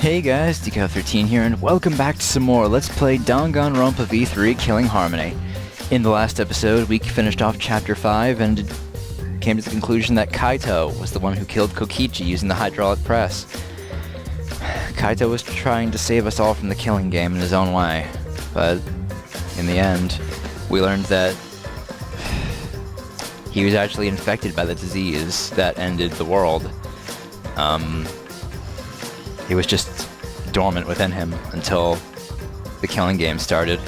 Hey guys, Deco13 here, and welcome back to some more Let's Play Danganronpa V3 Killing Harmony. In the last episode, we finished off Chapter 5 and came to the conclusion that Kaito was the one who killed Kokichi using the hydraulic press. Kaito was trying to save us all from the killing game in his own way, but in the end, we learned that he was actually infected by the disease that ended the world. He was just dormant within him until the killing game started.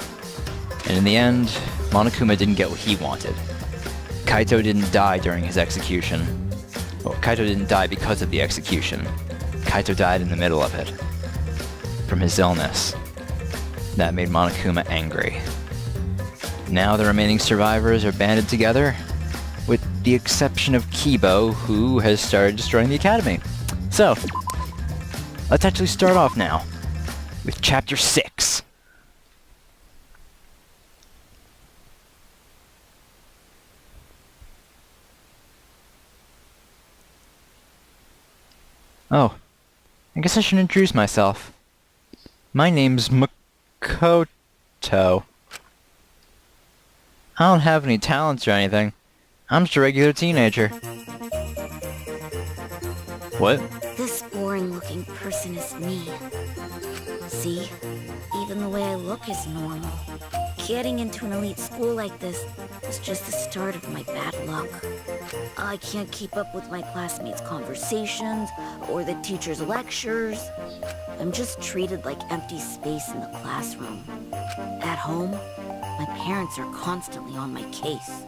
And in the end, Monokuma didn't get what he wanted. Kaito didn't die during his execution. Well, Kaito didn't die because of the execution. Kaito died in the middle of it. From his illness. That made Monokuma angry. Now the remaining survivors are banded together, with the exception of Kibo, who has started destroying the academy. So, let's actually start off now with Chapter 6. Oh, I guess I should introduce myself. My name's Makoto. I don't have any talents or anything. I'm just a regular teenager. What? This boring-looking person is me. See? Even the way I look is normal. Getting into an elite school like this is just the start of my bad luck. I can't keep up with my classmates' conversations or the teacher's lectures. I'm just treated like empty space in the classroom. At home, my parents are constantly on my case.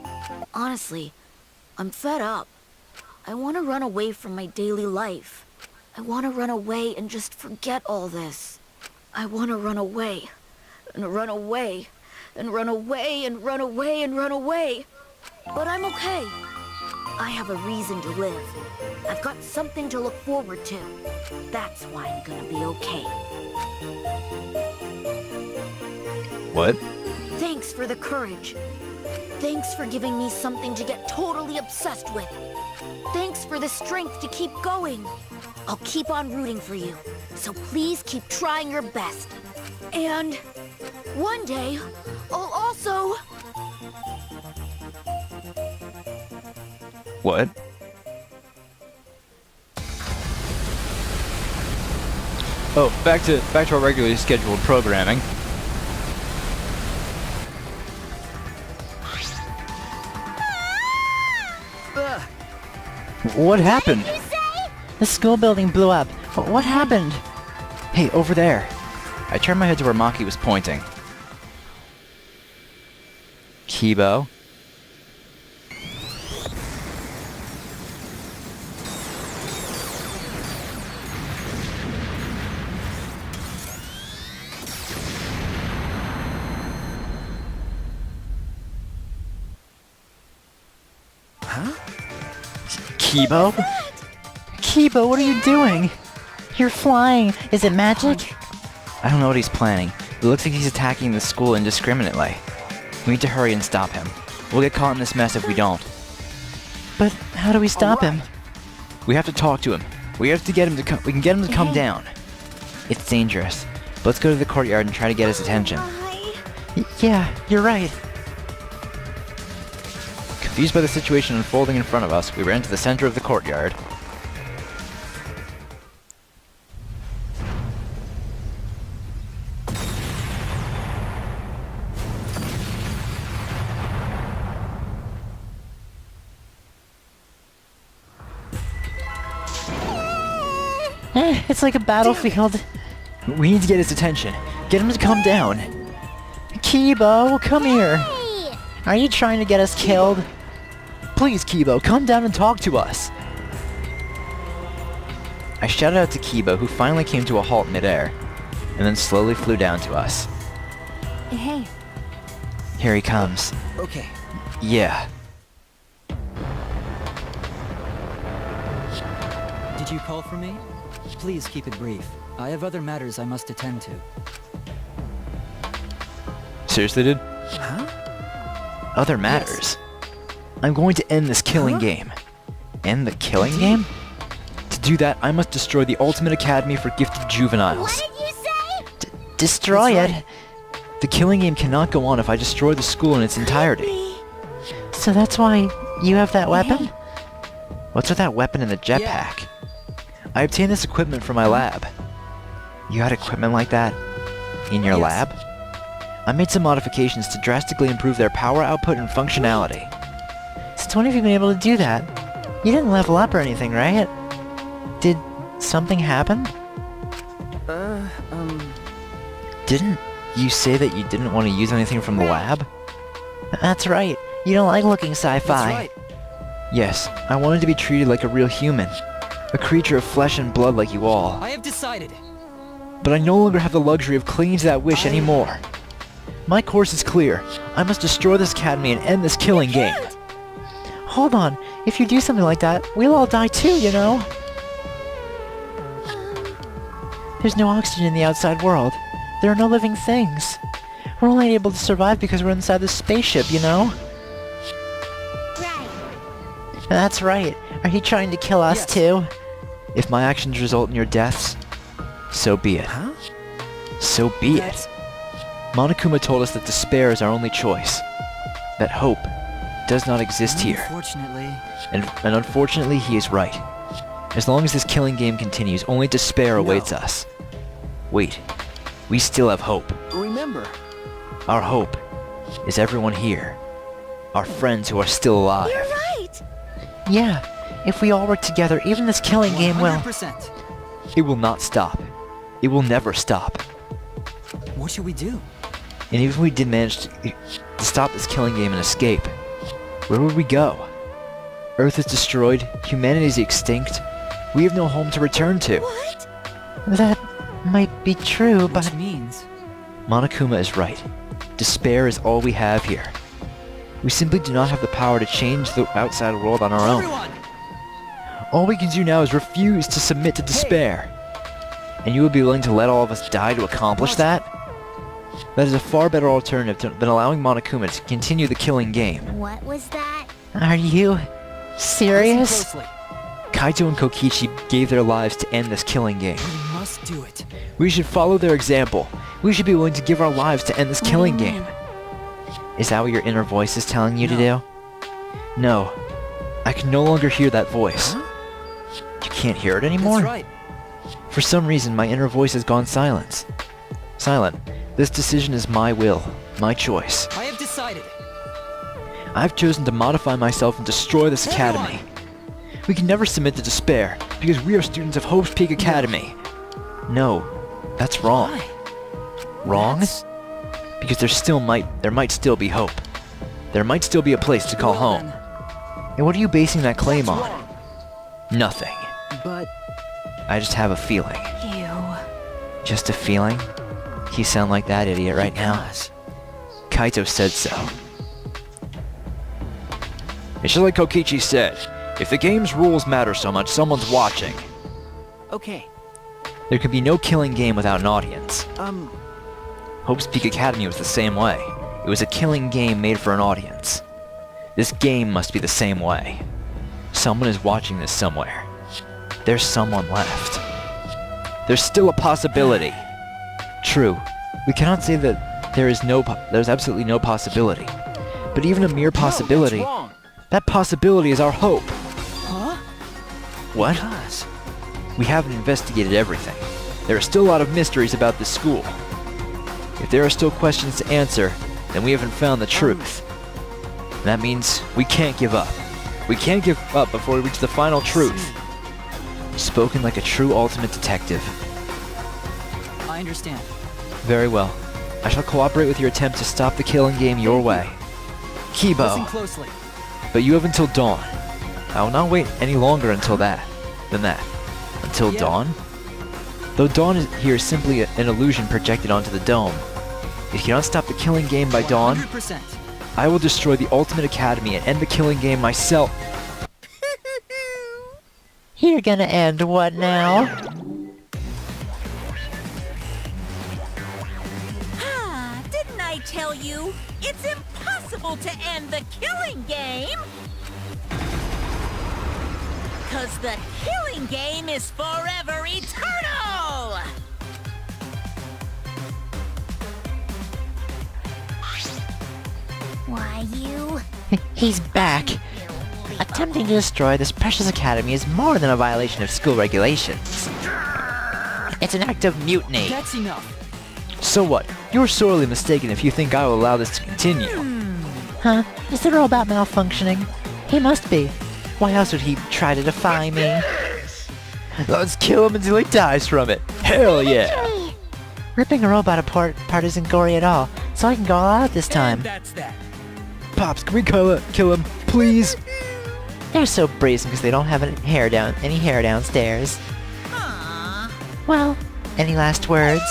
Honestly, I'm fed up. I want to run away from my daily life. I want to run away and just forget all this. I want to run away, and run away, and run away, and run away, and run away. But I'm okay. I have a reason to live. I've got something to look forward to. That's why I'm gonna be okay. What? Thanks for the courage. Thanks for giving me something to get totally obsessed with. Thanks for the strength to keep going. I'll keep on rooting for you, so please keep trying your best. And one day, I'll also... What? Oh, back to our regularly scheduled programming. What happened? What did you say? The school building blew up. What happened? Hey, over there. I turned my head to where Maki was pointing. Kibo? Kibo? Kibo, what are you doing? You're flying. Is it magic? I don't know what he's planning. It looks like he's attacking the school indiscriminately. We need to hurry and stop him. We'll get caught in this mess if we don't. But how do we stop him? We have to talk to him. We have to get him to come. We can get him to come down. It's dangerous. But let's go to the courtyard and try to get his attention. Yeah, you're right. Confused by the situation unfolding in front of us, we ran to the center of the courtyard. It's like a battlefield. We need to get his attention. Get him to come down. Kibo, come here. Are you trying to get us killed? Please, Kibo, come down and talk to us. I shouted out to Kibo, who finally came to a halt midair, and then slowly flew down to us. Hey. Here he comes. Okay. Yeah. Did you call for me? Please keep it brief. I have other matters I must attend to. Seriously, dude? Huh? Other matters? I'm going to end this killing game. End the killing game? do that, I must destroy the Ultimate Academy for Gifted Juveniles. What did you say? Destroy That's it? right. The killing game cannot go on if I destroy the school in its entirety. So that's why you have that weapon? What's with that weapon in the jetpack? I obtained this equipment from my lab. You had equipment like that in your Yes. lab? I made some modifications to drastically improve their power output and functionality. Since when have you been able to do that? You didn't level up or anything, right? Did something happen? Didn't you say that you didn't want to use anything from the lab? That's right. You don't like looking sci-fi. That's right. Yes, I wanted to be treated like a real human. A creature of flesh and blood like you all. I have decided. But I no longer have the luxury of clinging to that wish anymore. My course is clear. I must destroy this academy and end this killing game. Hold on. If you do something like that, we'll all die too, you know? There's no oxygen in the outside world. There are no living things. We're only able to survive because we're inside the spaceship, you know? Right. That's right. Are you trying to kill us Yes. too? If my actions result in your deaths, so be it. Huh? So be That's- it. Monokuma told us that despair is our only choice. That hope does not exist here. Unfortunately. And unfortunately, he is right. As long as this killing game continues, only despair awaits us. Wait, we still have hope. Remember. Our hope is everyone here. Our friends who are still alive. You're right. Yeah. If we all work together, even this killing game will... 100%. It will not stop. It will never stop. What should we do? And even if we did manage to stop this killing game and escape, where would we go? Earth is destroyed, humanity is extinct, we have no home to return to. What? That might be true, but... Which means... Monokuma is right. Despair is all we have here. We simply do not have the power to change the outside world on our own. Everyone! All we can do now is refuse to submit to despair. And you would be willing to let all of us die to accomplish that? That is a far better alternative than allowing Monokuma to continue the killing game. What was that? Are you... serious? Listen closely. Kaito and Kokichi gave their lives to end this killing game. We must do it. We should follow their example. We should be willing to give our lives to end this killing game. Is that what your inner voice is telling you to do? No. I can no longer hear that voice. You can't hear it anymore? That's right. For some reason, my inner voice has gone silent. This decision is my will, my choice. I have decided. I've chosen to modify myself and destroy this academy. We can never submit to despair, because we are students of Hope's Peak Academy. No, that's wrong. Why? Wrong? That's- Because there might still be hope. There might still be a place to call Well, home. then, And what are you basing that claim that's on? wrong. Nothing. But... I just have a feeling. You. Just a feeling? You sound like that idiot right now. Because- Kaito said so. It's just like Kokichi said. If the game's rules matter so much, someone's watching. Okay. There could be no killing game without an audience. Hope's Peak Academy was the same way. It was a killing game made for an audience. This game must be the same way. Someone is watching this somewhere. There's someone left. There's still a possibility. True, we cannot say that there's absolutely no possibility. But even a mere possibility, No, that's wrong. that possibility is our hope. Huh? What? Because... We haven't investigated everything. There are still a lot of mysteries about this school. If there are still questions to answer, then we haven't found the truth. And that means we can't give up. We can't give up before we reach the final truth. Spoken like a true ultimate detective. I understand. Very well. I shall cooperate with your attempt to stop the killing game your way. Listen Kibo, closely. but you have until dawn. I will not wait any longer until that. Until Yeah. dawn? Though dawn here is simply an illusion projected onto the dome. If you cannot stop the killing game by dawn, 100%. I will destroy the Ultimate Academy and end the killing game myself. You're gonna end what now? Ah, didn't I tell you? It's impossible to end the killing game! Because the killing game is forever eternal! Why, you? He's back. Attempting to destroy this precious academy is more than a violation of school regulations. It's an act of mutiny. That's enough. So what? You're sorely mistaken if you think I will allow this to continue. Huh? Is the robot malfunctioning? He must be. Why else would he try to defy me? Let's kill him until he dies from it. Hell yeah! Ripping a robot apart isn't gory at all, so I can go all out this time. And that's that. Pops, can we kill him, please? They're so brazen because they don't have any hair downstairs. Aww. Well, any last words?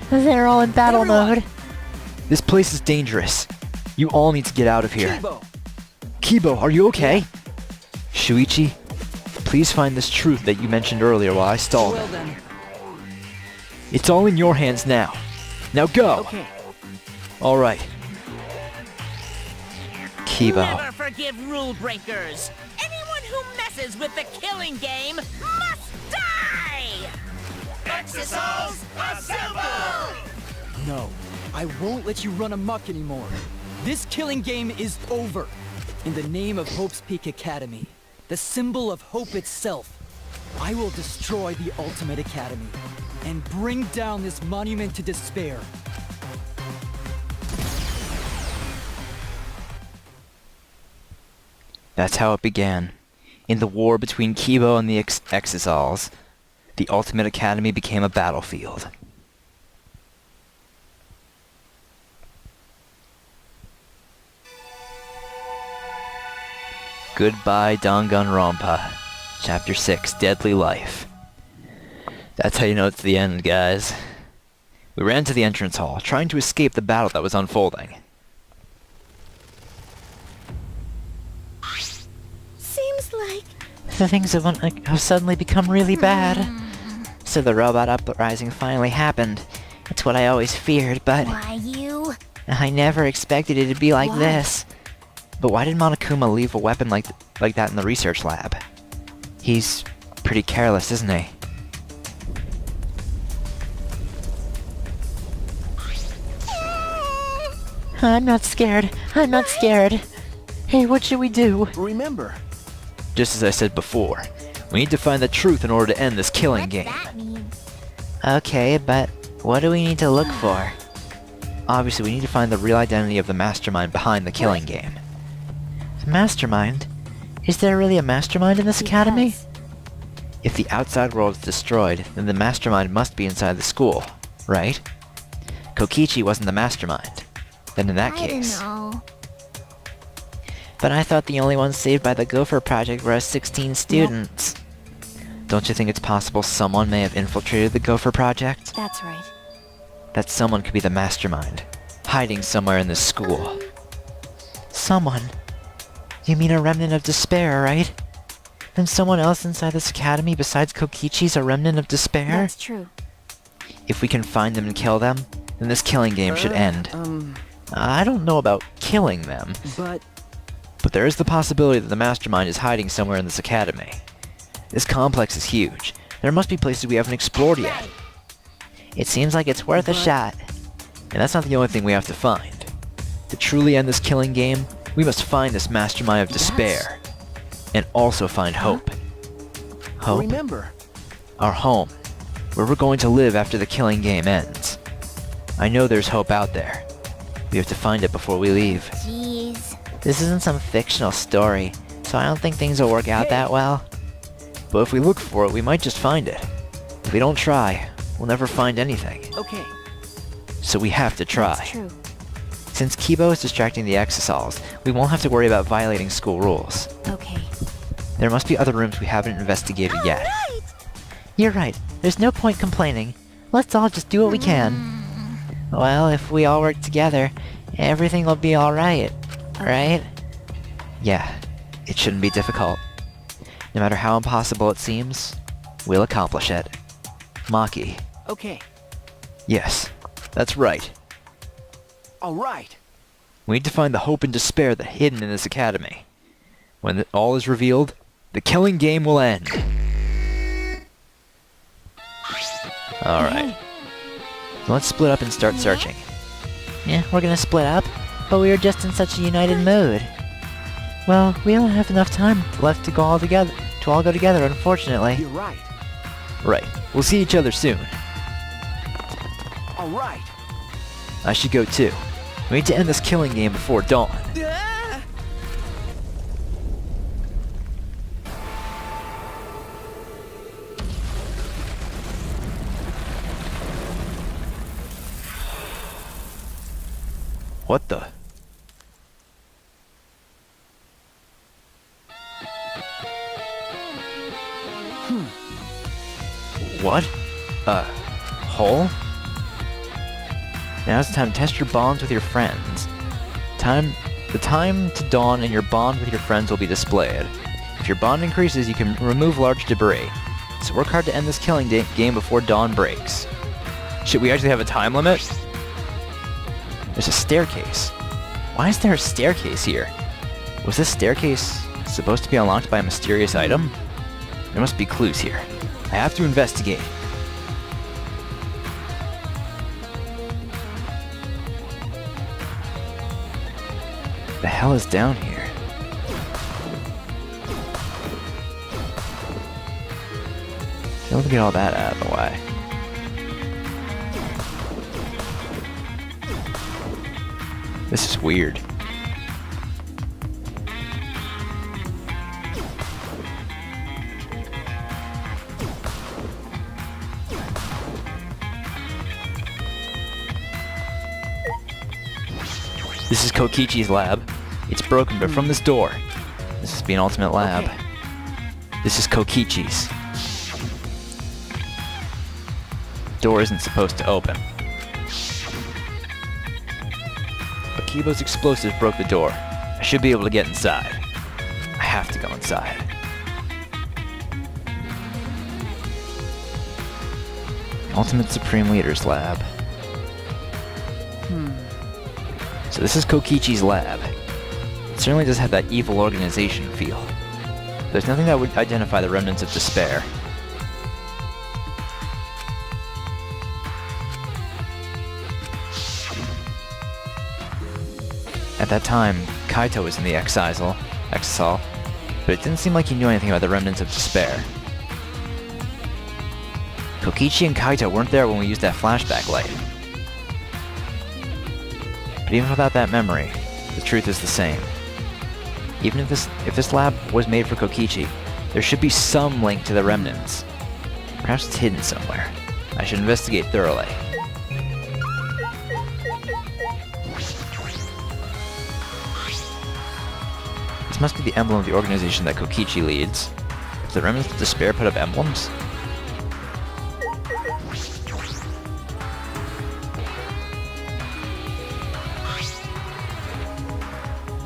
They're all in battle mode. This place is dangerous. You all need to get out of here. Kibo! Kibo, are you okay? Shuichi, please find this truth that you mentioned earlier while I stalled Well it. then. It's all in your hands now. Now go! Okay. Alright. Kibo. Never forgive rule breakers. Anyone who messes with the killing game must die! Exercise assemble! No, I won't let you run amok anymore. This killing game is over. In the name of Hope's Peak Academy, the symbol of hope itself, I will destroy the Ultimate Academy and bring down this monument to despair. That's how it began. In the war between Kibo and the Exisals, the Ultimate Academy became a battlefield. Goodbye, Danganronpa. Chapter 6, Deadly Life. That's how you know it's the end, guys. We ran to the entrance hall, trying to escape the battle that was unfolding. Seems like... The things have suddenly become really bad. So the robot uprising finally happened. It's what I always feared, but Why, you? I never expected it to be like What? this. But why did Monokuma leave a weapon like that in the research lab? He's pretty careless, isn't he? I'm not scared. I'm not scared. Hey, what should we do? Remember, Just as I said before, we need to find the truth in order to end this killing What's game. that mean? Okay, but what do we need to look for? Obviously, we need to find the real identity of the mastermind behind the killing game. The mastermind? Is there really a mastermind in this academy? Yes. If the outside world is destroyed, then the mastermind must be inside the school, right? Kokichi wasn't the mastermind. Then in that case... I don't know. But I thought the only ones saved by the Gopher Project were us 16 students. Don't you think it's possible someone may have infiltrated the Gopher Project? That's right. That someone could be the mastermind, hiding somewhere in this school. Someone? You mean a remnant of despair, right? Then someone else inside this academy besides Kokichi's a remnant of despair? That's true. If we can find them and kill them, then this killing game should end. I don't know about killing them, But but there is the possibility that the mastermind is hiding somewhere in this academy. This complex is huge. There must be places we haven't explored yet. It seems like it's worth a shot. And that's not the only thing we have to find. To truly end this killing game, we must find this mastermind of despair. And also find hope. Hope? remember. Our home. Where we're going to live after the killing game ends. I know there's hope out there. We have to find it before we leave. Jeez. This isn't some fictional story, so I don't think things will work out that well. But if we look for it, we might just find it. If we don't try, we'll never find anything. okay. So we have to try. That's true. Since Kibo is distracting the Exisals, we won't have to worry about violating school rules. Okay. There must be other rooms we haven't investigated yet. Right. You're right. There's no point complaining. Let's all just do what we can. Well, if we all work together, everything will be alright. Right? Yeah, it shouldn't be difficult. No matter how impossible it seems, we'll accomplish it. Maki. Okay. Yes, that's right. All right. We need to find the hope and despair that hidden in this academy. When all is revealed, the killing game will end. Alright. So let's split up and start searching. Yeah, we're gonna split up, but we were just in such a united mood. Well, we don't have enough time left to all go together, unfortunately. You're right. Right. We'll see each other soon. All right. I should go too. We need to end this killing game before dawn. What the? What? Hole? Now's the time to test your bonds with your friends. The time to dawn and your bond with your friends will be displayed. If your bond increases, you can remove large debris. So work hard to end this killing game before dawn breaks. Should we actually have a time limit? There's a staircase. Why is there a staircase here? Was this staircase supposed to be unlocked by a mysterious item? There must be clues here. I have to investigate. The hell is down here? Let's get all that out of the way. This is weird. This is Kokichi's lab. It's broken, but from this door. This is an ultimate lab. Okay. This is Kokichi's. Door isn't supposed to open. But Kibo's explosive broke the door. I should be able to get inside. I have to go inside. Ultimate Supreme Leader's lab. So this is Kokichi's lab. It certainly does have that evil organization feel. There's nothing that would identify the remnants of despair. At that time, Kaito was in the exile, but it didn't seem like he knew anything about the remnants of despair. Kokichi and Kaito weren't there when we used that flashback light. But even without that memory, the truth is the same. Even if this lab was made for Kokichi, there should be some link to the remnants. Perhaps it's hidden somewhere. I should investigate thoroughly. This must be the emblem of the organization that Kokichi leads. If the remnants of despair put up emblems?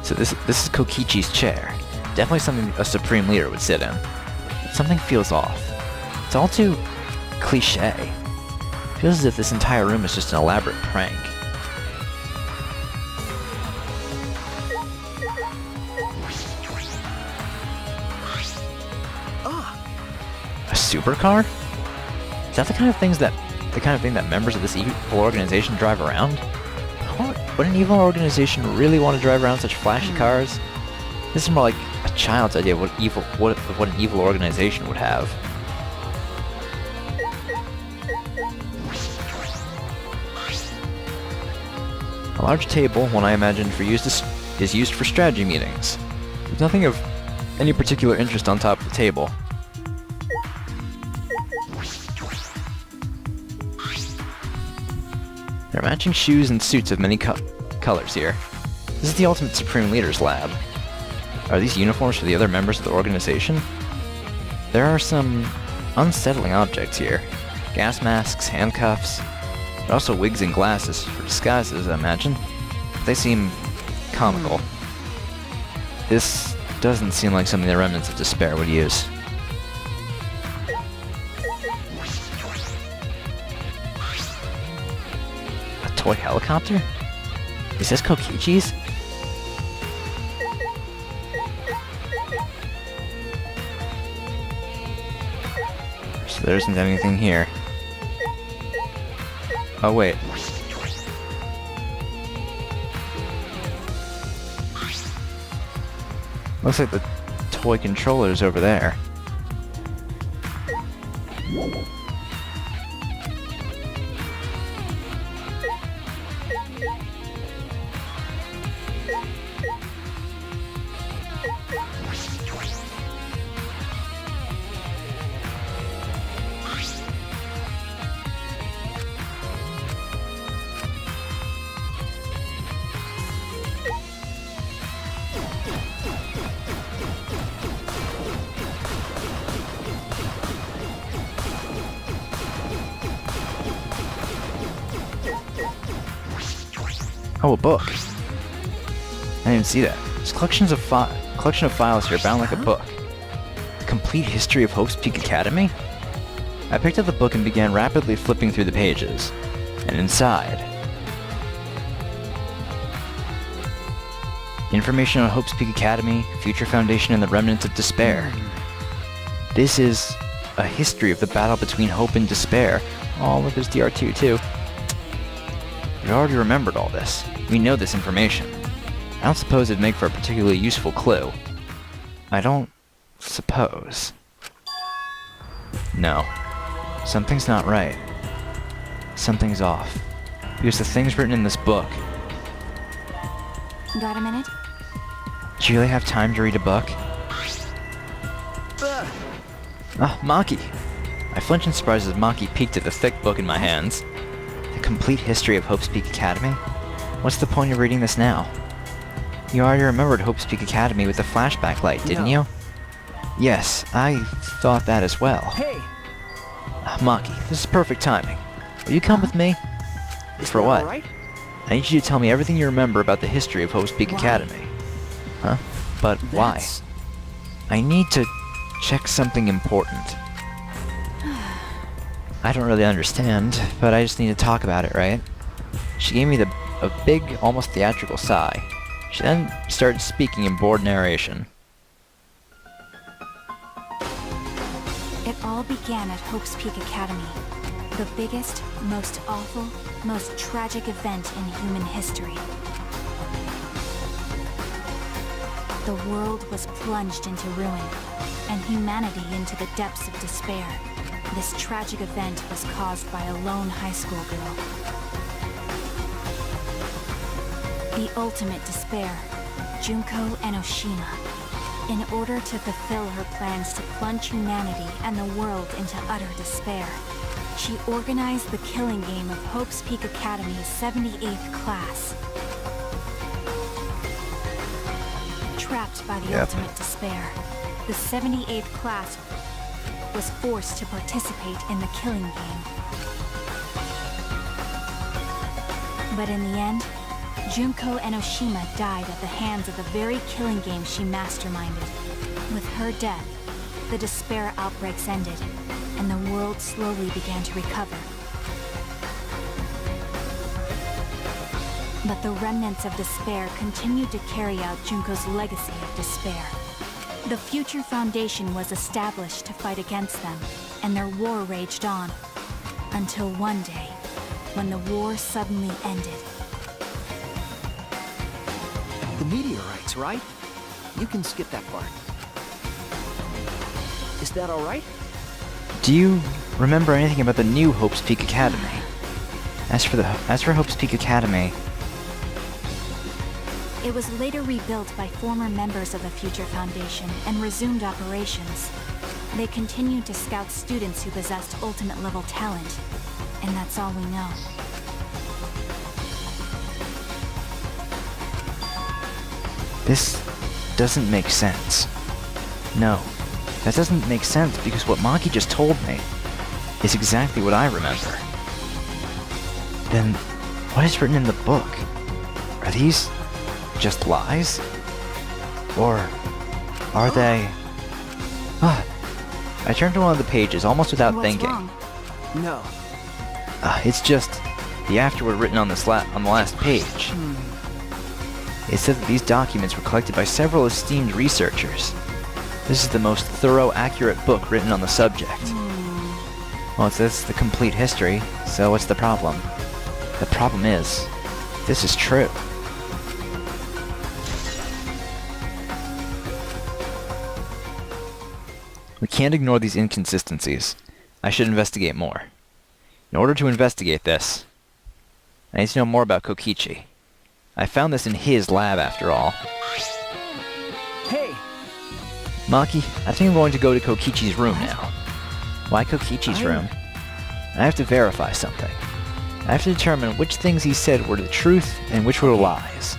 So this is Kokichi's chair. Definitely something a Supreme Leader would sit in. But something feels off. It's all too cliche. It feels as if this entire room is just an elaborate prank. A supercar? Is that the kind of thing that members of this evil organization drive around? Would an evil organization really want to drive around such flashy cars? This is more like a child's idea of what an evil organization would have. A large table, one I imagine is used for strategy meetings. There's nothing of any particular interest on top of the table. There are matching shoes and suits of many colors here. This is the Ultimate Supreme Leader's lab. Are these uniforms for the other members of the organization? There are some unsettling objects here. Gas masks, handcuffs, but also wigs and glasses for disguises, I imagine. They seem comical. This doesn't seem like something the remnants of despair would use. Toy helicopter? Is this Kokichi's? So there isn't anything here. Oh wait. Looks like the toy controller's over there. Oh, a book. I didn't even see that. There's collection of files here bound like a book. The complete history of Hope's Peak Academy? I picked up the book and began rapidly flipping through the pages. And inside... information on Hope's Peak Academy, Future Foundation, and the Remnants of Despair. This is a history of the battle between Hope and Despair. Oh, look, there's DR2 too. We already remembered all this. We know this information. I don't suppose it'd make for a particularly useful clue. I don't suppose. No. Something's not right. Something's off. Because the things written in this book... Got a minute? Do you really have time to read a book? Ah, Maki! I flinched in surprise as Maki peeked at the thick book in my hands. The complete history of Hope's Peak Academy? What's the point of reading this now? You already remembered Hope's Peak Academy with the flashback light, didn't you? Yes, I thought that as well. Hey! Ah, Maki, this is perfect timing. Will you come with me? Is For that what? all right? I need you to tell me everything you remember about the history of Hope's Peak Why? Academy. Huh? But That's- why? I need to check something important. I don't really understand, but I just need to talk about it, right? She gave me a big, almost theatrical sigh. She then started speaking in bored narration. It all began at Hope's Peak Academy. The biggest, most awful, most tragic event in human history. The world was plunged into ruin, and humanity into the depths of despair. This tragic event was caused by a lone high school girl. The ultimate despair, Junko Enoshima. In order to fulfill her plans to plunge humanity and the world into utter despair, she organized the killing game of Hope's Peak Academy's 78th class. Trapped by the Yep. ultimate despair, the 78th class was forced to participate in the killing game. But in the end, Junko Enoshima died at the hands of the very killing game she masterminded. With her death, the despair outbreaks ended, and the world slowly began to recover. But the remnants of despair continued to carry out Junko's legacy of despair. The Future Foundation was established to fight against them, and their war raged on. Until one day, when the war suddenly ended. The meteorites, right? You can skip that part. Is that all right? Do you remember anything about the new Hope's Peak Academy? As for Hope's Peak Academy, It was later rebuilt by former members of the Future Foundation and resumed operations. They continued to scout students who possessed ultimate level talent, and that's all we know. this doesn't make sense. No, that doesn't make sense because what Maki just told me is exactly what I remember. Then, what is written in the book? Are these just lies? Or are they... I turned to one of the pages almost without What's thinking. wrong? No. It's just the afterword written on this on the last page. It said that these documents were collected by several esteemed researchers. This is the most thorough, accurate book written on the subject. Well, it says the complete history, so what's the problem? The problem is, this is true. We can't ignore these inconsistencies. I should investigate more. In order to investigate this, I need to know more about Kokichi. I found this in his lab, after all. Hey! Maki, I think I'm going to go to Kokichi's room now. Why Kokichi's room? I have to verify something. I have to determine which things he said were the truth and which were lies.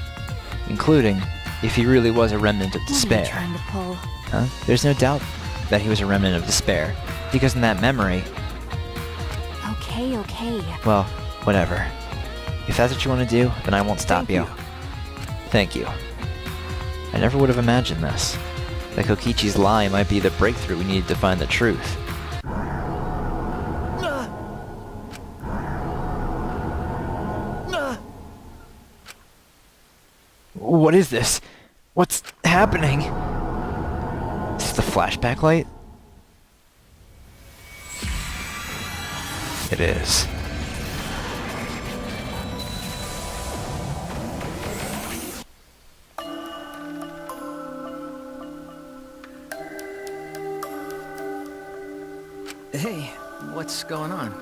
Including if he really was a remnant of What are you despair. trying to pull? Huh? There's no doubt that he was a remnant of despair, because in that memory, Okay. well, whatever. If that's what you want to do, then I won't stop you. Thank you. I never would have imagined this. That Kokichi's lie might be the breakthrough we needed to find the truth. What is this? What's happening? Is this the flashback light? It is. Hey, what's going on?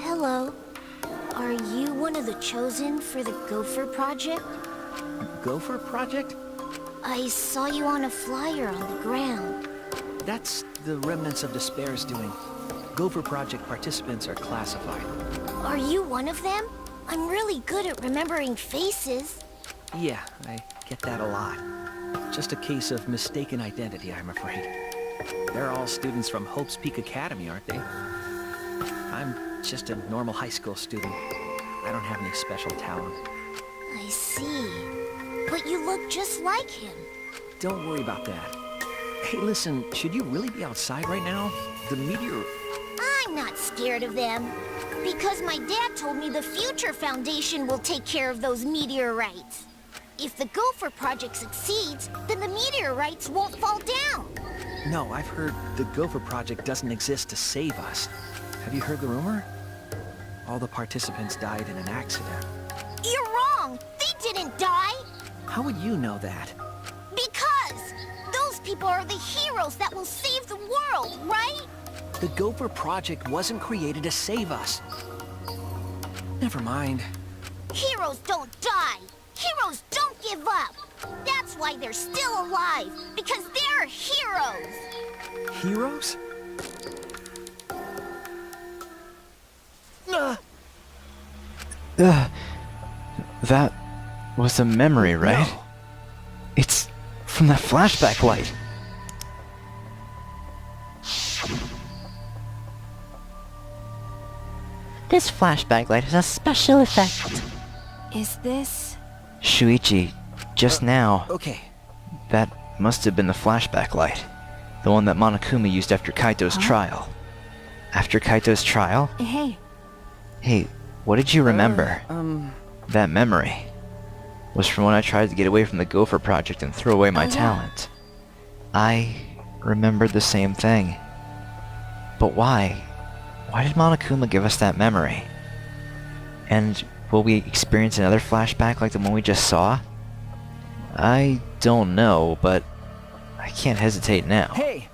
Hello. Are you one of the chosen for the Gopher Project? Gopher Project? I saw you on a flyer on the ground. That's the Remnants of Despair's doing. Gopher Project participants are classified. Are you one of them? I'm really good at remembering faces. Yeah, I get that a lot. Just a case of mistaken identity, I'm afraid. They're all students from Hope's Peak Academy, aren't they? I'm just a normal high school student. I don't have any special talent. I see. But you look just like him. Don't worry about that. Hey, listen, should you really be outside right now? The meteor... I'm not scared of them. Because my dad told me the Future Foundation will take care of those meteorites. If the Gopher Project succeeds, then the meteorites won't fall down. No, I've heard the Gopher Project doesn't exist to save us. Have you heard the rumor? All the participants died in an accident. You're wrong! They didn't die! How would you know that? Because those people are the heroes that will save the world, right? The Gopher Project wasn't created to save us. Never mind. Heroes don't die! Heroes don't give up! That's why they're still alive! Because they're heroes! Heroes? That was a memory, right? No. It's from that flashback light. This flashback light has a special effect. Is this... Shuichi, just now, Okay. that must have been the flashback light. The one that Monokuma used after Kaito's trial. After Kaito's trial? Hey, Hey, what did you remember? That memory was from when I tried to get away from the Gopher Project and throw away my yeah. talent. I remembered the same thing. But why? Why did Monokuma give us that memory? And will we experience another flashback like the one we just saw? I don't know, but I can't hesitate now. Hey!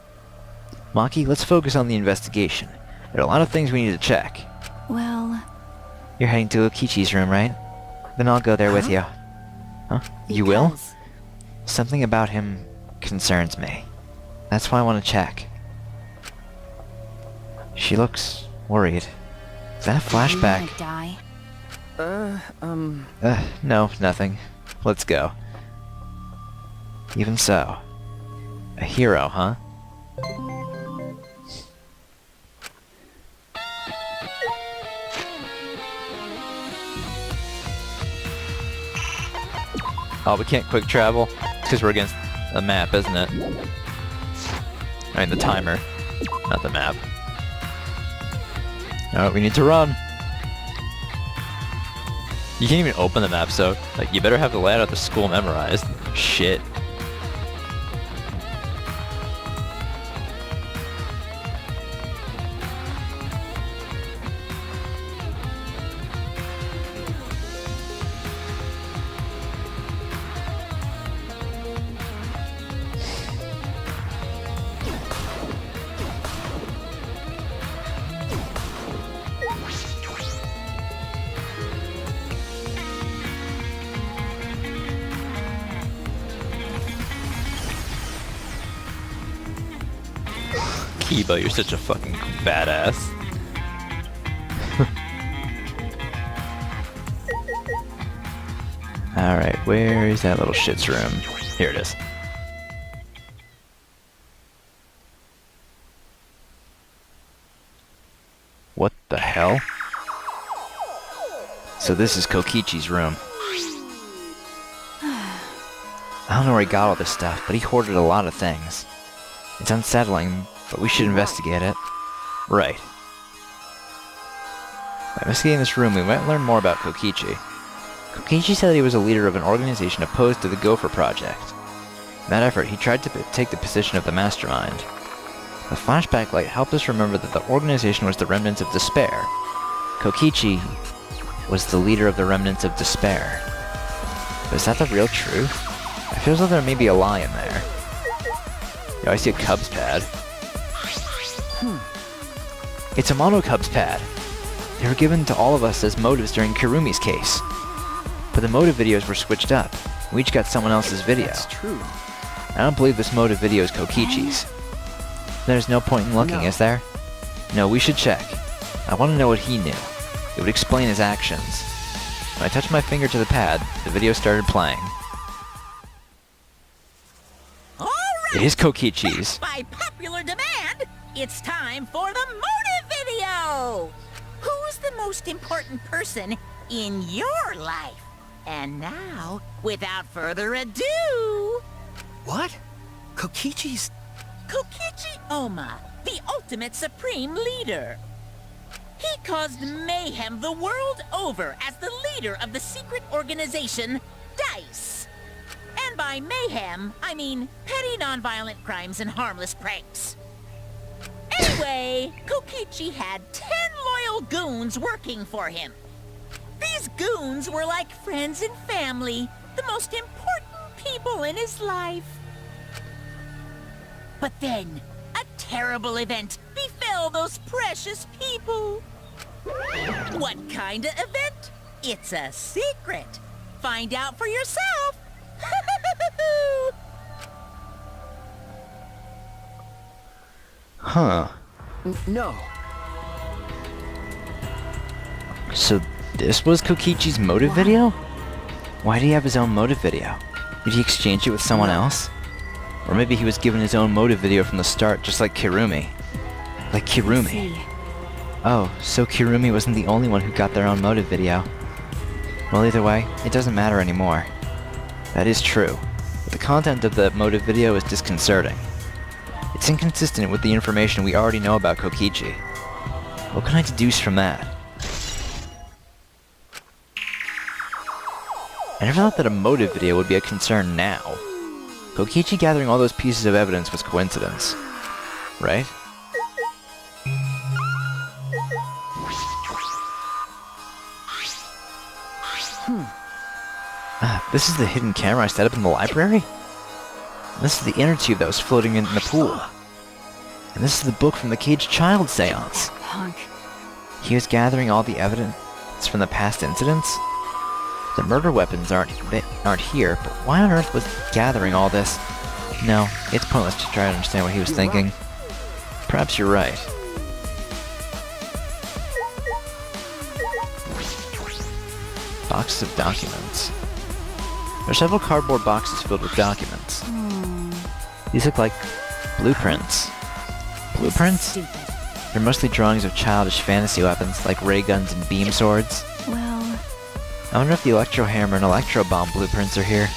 Maki, let's focus on the investigation. There are a lot of things we need to check. well... You're heading to Okichi's room, right? Then I'll go there with you. Huh? You will? because- Something about him concerns me. That's why I want to check. She looks worried. Is that a You wanna flashback? die? No, nothing. Let's go. Even so. A hero, huh? Oh, we can't quick travel? It's because we're against the map, isn't it? I mean, the timer. Not the map. Alright, we need to run. You can't even open the map, so, like, you better have the layout of the school memorized. Shit. Kiba, you're such a fucking badass. Alright, where is that little shit's room? Here it is. What the hell? So this is Kokichi's room. I don't know where he got all this stuff, but he hoarded a lot of things. It's unsettling, but we should investigate it. Right. By investigating this room, we might learn more about Kokichi. Kokichi said that he was a leader of an organization opposed to the Gopher Project. In that effort, he tried to take the position of the mastermind. The flashback light helped us remember that the organization was the Remnants of Despair. Kokichi was the leader of the Remnants of Despair. But is that the real truth? I feel as though there may be a lie in there. Yo, I see a Cubs pad. It's a Mono Cubs pad. They were given to all of us as motives during Kirumi's case. But the motive videos were switched up. We each got someone else's video. That's true. I don't believe this motive video is Kokichi's. There's no point in looking, is there? No, we should check. I want to know what he knew. It would explain his actions. When I touched my finger to the pad, the video started playing. All right. It is Kokichi's. By popular demand, it's time for the motive video. Who's the most important person in your life? And now, without further ado, What? Kokichi's... Kokichi Oma, the ultimate supreme leader. He caused mayhem the world over as the leader of the secret organization, DICE. And by mayhem, I mean petty nonviolent crimes and harmless pranks. Anyway, Kokichi had 10 loyal goons working for him. These goons were like friends and family, the most important people in his life. But then, a terrible event befell those precious people. What kind of event? It's a secret. Find out for yourself. Huh. No. So this was Kokichi's motive video? Why did he have his own motive video? Did he exchange it with someone else? Or maybe he was given his own motive video from the start, just like Kirumi. Like Kirumi. See. Oh, so Kirumi wasn't the only one who got their own motive video. Well, either way, it doesn't matter anymore. That is true, but the content of the motive video is disconcerting. It's inconsistent with the information we already know about Kokichi. What can I deduce from that? I never thought that a motive video would be a concern now. Kokichi gathering all those pieces of evidence was coincidence, right? This is the hidden camera I set up in the library? This is the inner tube that was floating in the pool. And this is the book from the caged child seance. Punk. He was gathering all the evidence from the past incidents? The murder weapons aren't here, but why on earth was he gathering all this? No, it's pointless to try to understand what he was thinking. Perhaps you're right. Boxes of documents. There are several cardboard boxes filled with documents. These look like blueprints. Blueprints? Stupid. They're mostly drawings of childish fantasy weapons like ray guns and beam swords. Well, I wonder if the electro hammer and electro bomb blueprints are here.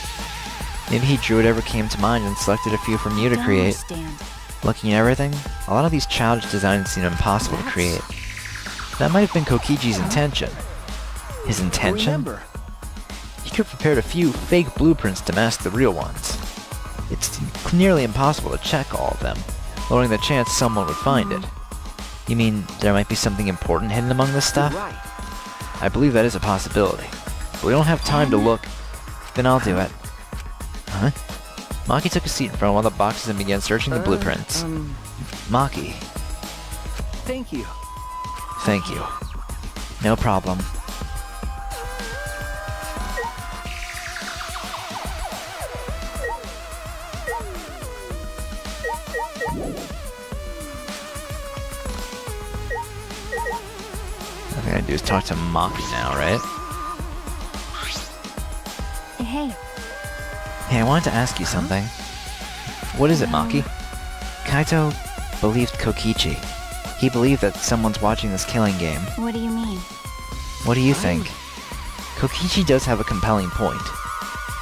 Maybe he drew whatever came to mind and selected a few from you to don't create. understand. Looking at everything, a lot of these childish designs seem impossible to create. That might have been Kokichi's intention. His intention? Remember. He could have prepared a few fake blueprints to mask the real ones. It's nearly impossible to check all of them, lowering the chance someone would find it. You mean there might be something important hidden among this stuff? Right. I believe that is a possibility. But we don't have time to look. Then I'll do it. Huh? Maki took a seat in front of one of the boxes and began searching the blueprints. Maki, Thank you. thank you. No problem. What I'm gonna do is talk to Maki now, right? Hey, Hey, I wanted to ask you something. What is it, Maki? Kaito believed Kokichi. He believed that someone's watching this killing game. what do you mean? What do you think? Kokichi does have a compelling point.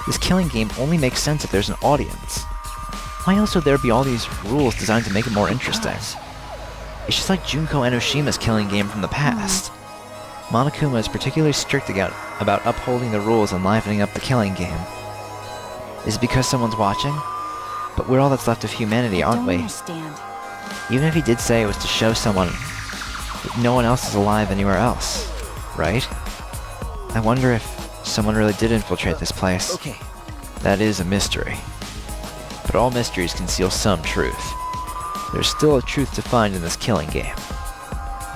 This killing game only makes sense if there's an audience. Why else would there be all these rules designed to make it more interesting? It's just like Junko Enoshima's killing game from the past. Monokuma is particularly strict about upholding the rules and livening up the killing game. Is it because someone's watching? But we're all that's left of humanity, aren't Don't we? understand. Even if he did say it was to show someone that no one else is alive anywhere else, right? I wonder if someone really did infiltrate this place. Okay. That is a mystery. But all mysteries conceal some truth. There's still a truth to find in this killing game.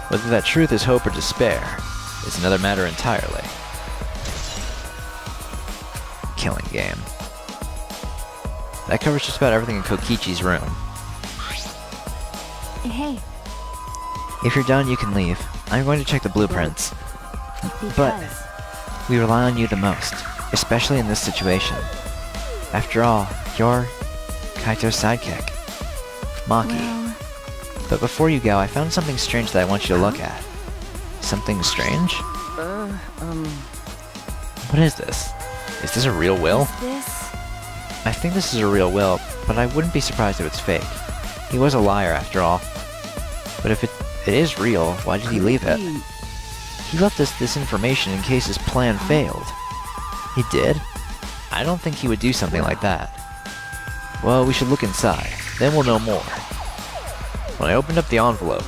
Whether that truth is hope or despair is another matter entirely. Killing game. That covers just about everything in Kokichi's room. Hey, If you're done, you can leave. I'm going to check the blueprints. because... We rely on you the most, especially in this situation. After all, you're Kaito's sidekick, Maki. Well, But before you go, I found something strange that I want you to look at. Something strange? What is this? Is this a real will? is this... I think this is a real will, but I wouldn't be surprised if it's fake. He was a liar after all. But if it is real, why did he leave it? He left us this information in case his plan failed. He did? I don't think he would do something like that. Well, we should look inside, then we'll know more. When I opened up the envelope,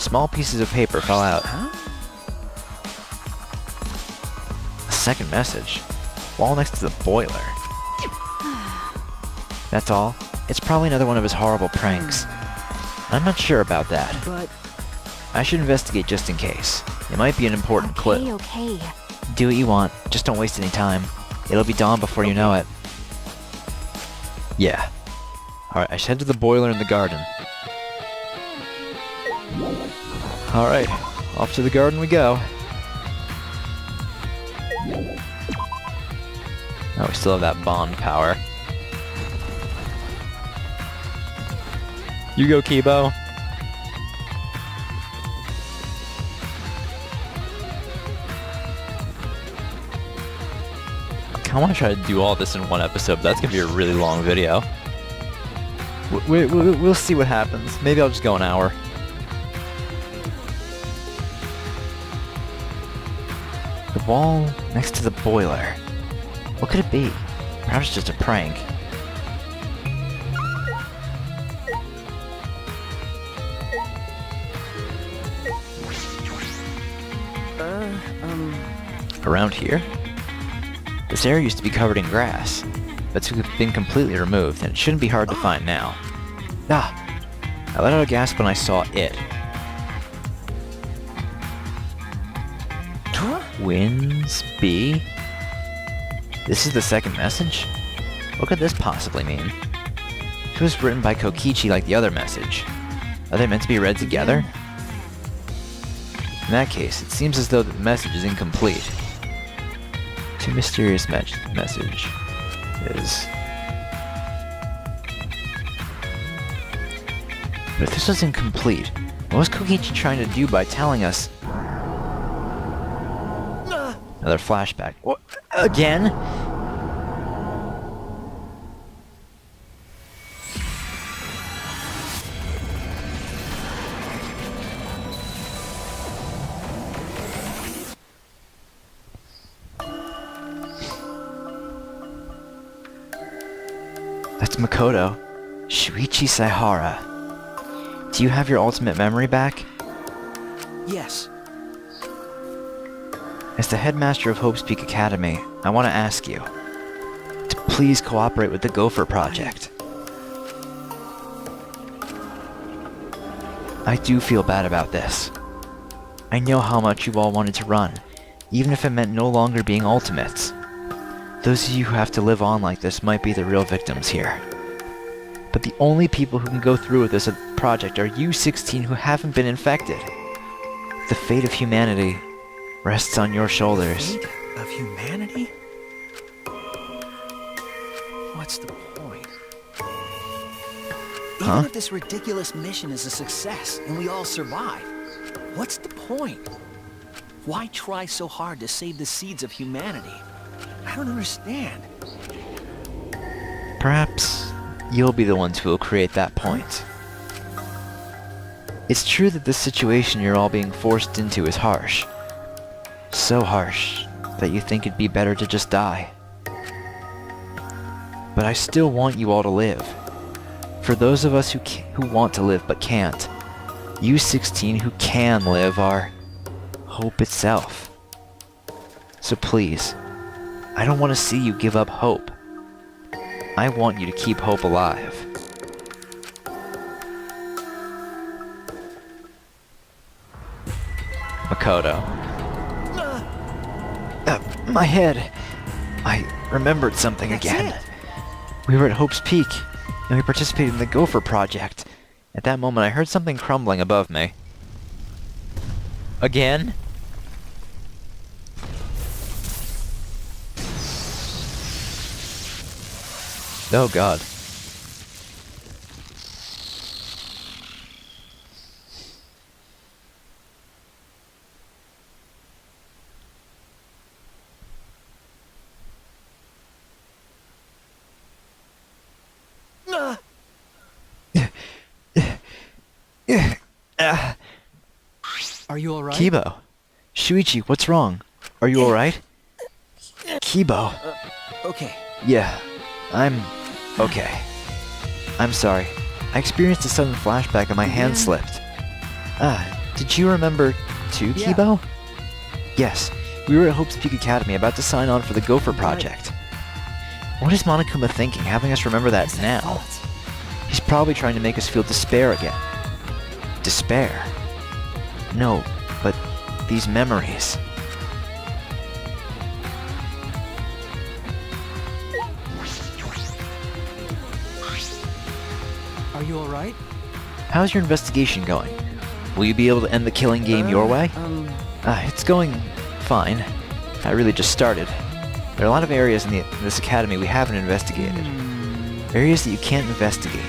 small pieces of paper fell out. A second message. Wall next to the boiler. That's all. It's probably another one of his horrible pranks. I'm not sure about that. But I should investigate just in case. It might be an important clue. Okay. Do what you want, just don't waste any time. It'll be dawn before you know it. Yeah. Alright, I should head to the boiler in the garden. Alright, off to the garden we go. Oh, we still have that bond power. You go, Kibo. I want to try to do all this in one episode, but that's going to be a really long video. We'll see what happens. Maybe I'll just go an hour. The wall next to the boiler. What could it be? Perhaps just a prank. Around here? This area used to be covered in grass, but it's been completely removed, and it shouldn't be hard to find now. Ah! I let out a gasp when I saw it. Twins B? This is the second message? What could this possibly mean? It was written by Kokichi like the other message. Are they meant to be read together? In that case, it seems as though the message is incomplete. Too mysterious message is... But if this was incomplete, what was Kokichi trying to do by telling us... Another flashback. What? Again? That's Makoto. Shuichi Saihara. Do you have your ultimate memory back? yes. As the headmaster of Hope's Peak Academy, I want to ask you to please cooperate with the Gopher Project. I do feel bad about this. I know how much you all wanted to run, even if it meant no longer being ultimates. Those of you who have to live on like this might be the real victims here. But the only people who can go through with this project are you 16 who haven't been infected. the fate of humanity rests on your shoulders. Fate of humanity? What's the point? Huh? Even if this ridiculous mission is a success and we all survive, what's the point? Why try so hard to save the seeds of humanity? I don't understand. Perhaps you'll be the ones who will create that point. It's true that this situation you're all being forced into is harsh. So harsh that you think it'd be better to just die. But I still want you all to live. For those of us who want to live but can't, you 16 who can live are hope itself. So please, I don't want to see you give up hope. I want you to keep hope alive. Makoto. My head. I remembered something again. We were at Hope's Peak, and we participated in the Gopher Project. At that moment, I heard something crumbling above me. Again? Oh god. Are you alright? Kibo. Shuichi, what's wrong? Are you alright? Kibo. Okay. Yeah, I'm okay. I'm sorry. I experienced a sudden flashback and my hand slipped. Did you remember too, Yeah. Kibo? Yes, we were at Hope's Peak Academy about to sign on for the Gopher Project. What is Monokuma thinking, having us remember that now? He's probably trying to make us feel despair again. Despair? No, but these memories. Are you alright? How's your investigation going? Will you be able to end the killing game your way? It's going fine. I really just started. There are a lot of areas in this academy we haven't investigated. Areas that you can't investigate.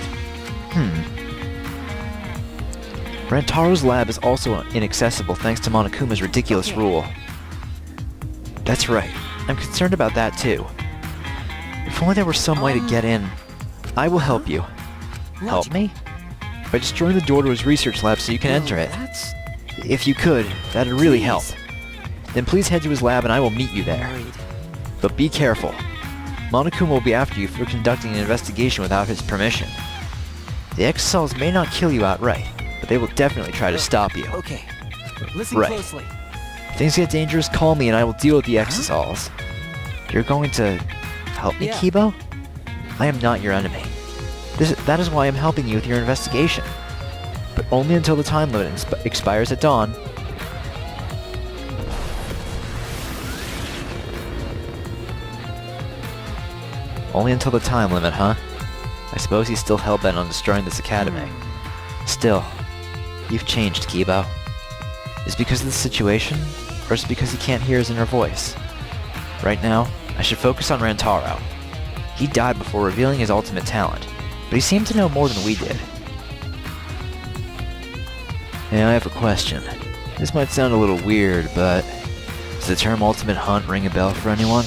Rantaro's lab is also inaccessible thanks to Monokuma's ridiculous rule. That's right. I'm concerned about that too. If only there were some way to get in. I will help you. Help me? By destroying the door to his research lab so you can enter it. If you could, that'd really help. Then please head to his lab and I will meet you there. But be careful. Monokuma will be after you for conducting an investigation without his permission. The exosols may not kill you outright, but they will definitely try to stop you. Okay. Listen Right. closely. If things get dangerous, call me and I will deal with the exosols. You're going to help me, Yeah. Kibo? I am not your enemy. That is why I'm helping you with your investigation. But only until the time limit expires at dawn. Only until the time limit, huh? I suppose he's still hell-bent on destroying this academy. Still, you've changed, Kibo. Is it because of the situation, or is it because he can't hear his inner voice? Right now, I should focus on Rantaro. He died before revealing his ultimate talent, but he seemed to know more than we did. Hey, I have a question. This might sound a little weird, but does the term Ultimate Hunt ring a bell for anyone?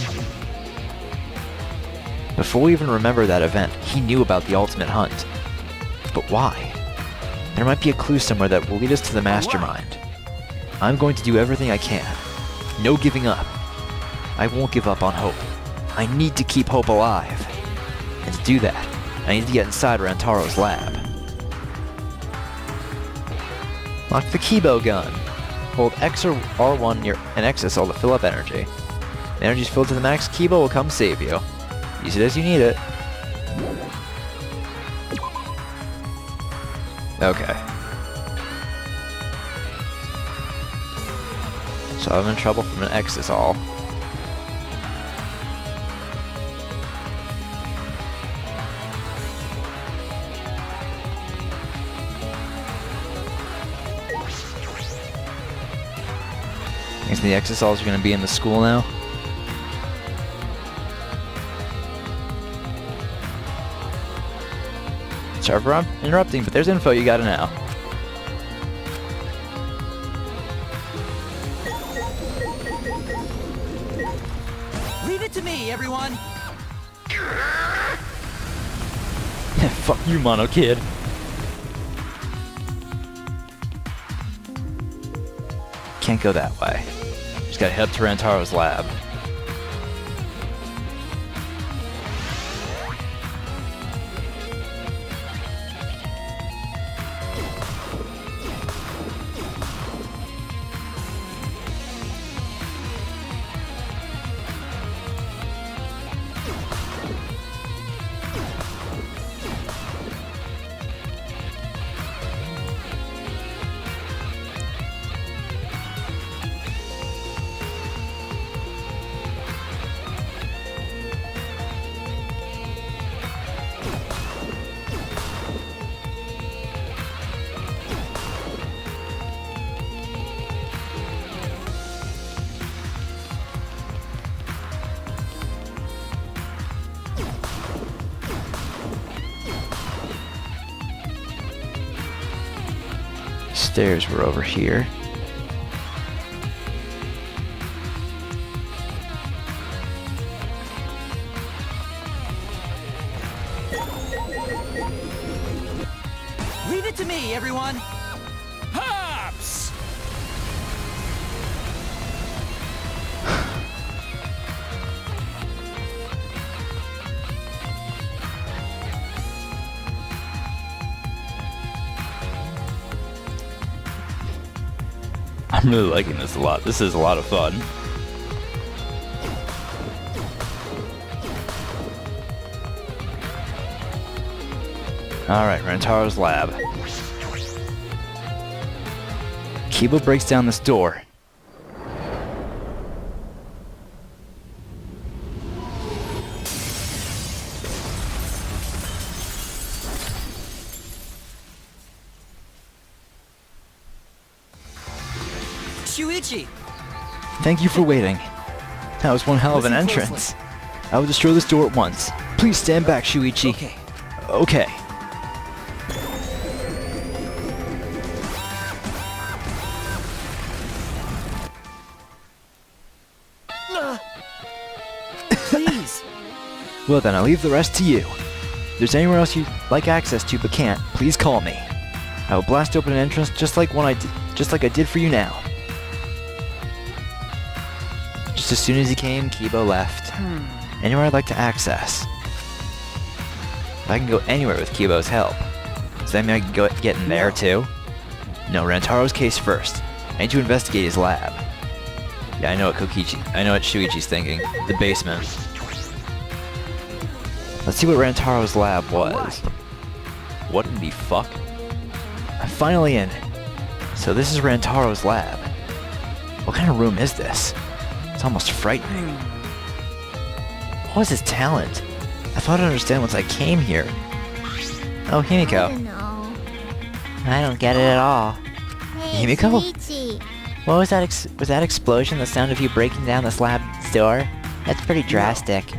Before we even remember that event, he knew about the Ultimate Hunt. But why? There might be a clue somewhere that will lead us to the mastermind. I'm going to do everything I can. No giving up. I won't give up on hope. I need to keep hope alive. And to do that, I need to get inside Rantaro's lab. Lock the Kibo gun. Hold X or R1 near an exosol to fill up energy. When energy's filled to the max, Kibo will come save you. Use it as you need it. Okay. So I'm in trouble from an exosol. the exosols are gonna be in the school now? Sorry for interrupting, but there's info you gotta know. Leave it to me, everyone! Fuck you, Mono Kid. Can't go that way. Just gotta head up to Rantaro's lab. Stairs were over here. Leave it to me, everyone! Hops! I'm really liking this a lot. This is a lot of fun. Alright, Rantaro's lab. Kiba breaks down this door. Shuichi! Thank you for waiting. That was one hell of an Listen entrance. I will destroy this door at once. Please stand back, Shuichi. Okay. Okay. Please! Well then, I'll leave the rest to you. If there's anywhere else you'd like access to but can't, please call me. I will blast open an entrance just like I did for you now. Just as soon as he came, Kibo left. Anywhere I'd like to access. I can go anywhere with Kibo's help. Does that mean I can get in there too? No, Rantaro's case first. I need to investigate his lab. Yeah, I know what Shuichi's thinking. The basement. Let's see what Rantaro's lab was. What in the fuck? I'm finally in. So this is Rantaro's lab. What kind of room is this? It's almost frightening. What was his talent? I thought I'd understand once I came here. Oh, Himiko. know. I don't get it at all. Hey, Himiko? Shuichi. What was that? Was that explosion the sound of you breaking down this lab's door? That's pretty drastic.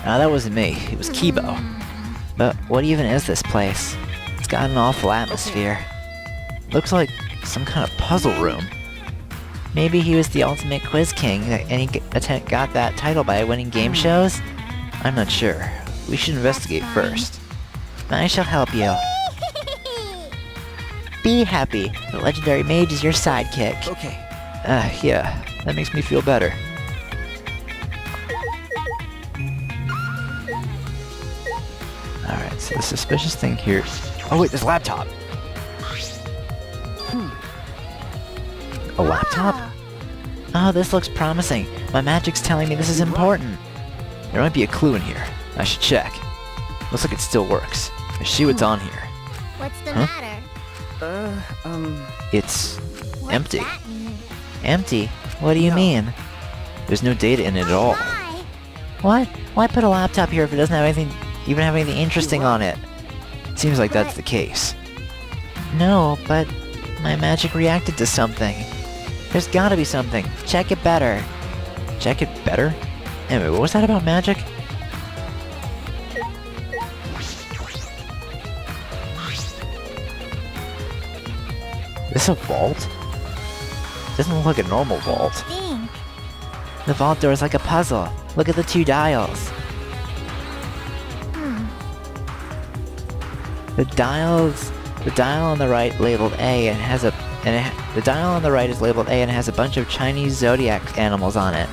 No, that wasn't me. It was Kibo. But what even is this place? It's got an awful atmosphere. Looks like some kind of puzzle room. Maybe he was the ultimate quiz king and he got that title by winning game shows? I'm not sure. We should investigate first. I shall help you. Be happy. The legendary mage is your sidekick. Okay. Yeah. That makes me feel better. Alright, so the suspicious thing here... Oh wait, this laptop! A laptop? Oh, this looks promising. My magic's telling me this is important. There might be a clue in here. I should check. Looks like it still works. Let's see what's on here. What's the Huh? matter? It's What's empty. that mean? Empty? What do you mean? There's no data in it at all. Why? What? Why put a laptop here if it doesn't have anything, even have anything interesting on it? Seems like that's the case. No, but my magic reacted to something. There's gotta be something. Check it better. Check it better? Anyway, what was that about magic? This a vault? Doesn't look like a normal vault. Think. The vault door is like a puzzle. Look at the 2 dials. The dial on the right labeled A and has the dial on the right is labeled A and has a bunch of Chinese zodiac animals on it.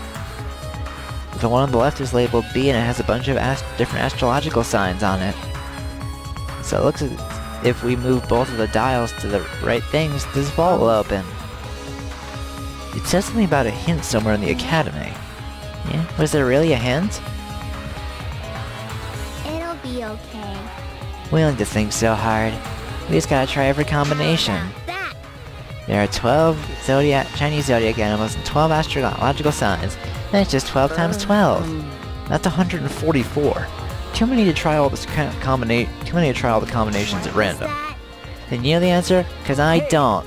The one on the left is labeled B and it has a bunch of different astrological signs on it. So it looks as if we move both of the dials to the right things, this vault will open. It says something about a hint somewhere in the academy. Yeah? Was there really a hint? It'll be okay. We don't need to think so hard. We just gotta try every combination. That. There are 12 Chinese zodiac animals and 12 astrological signs. That's just 12 times 12. That's 144. Too many to try all the combinations at random. Then you know the answer? Cause I don't.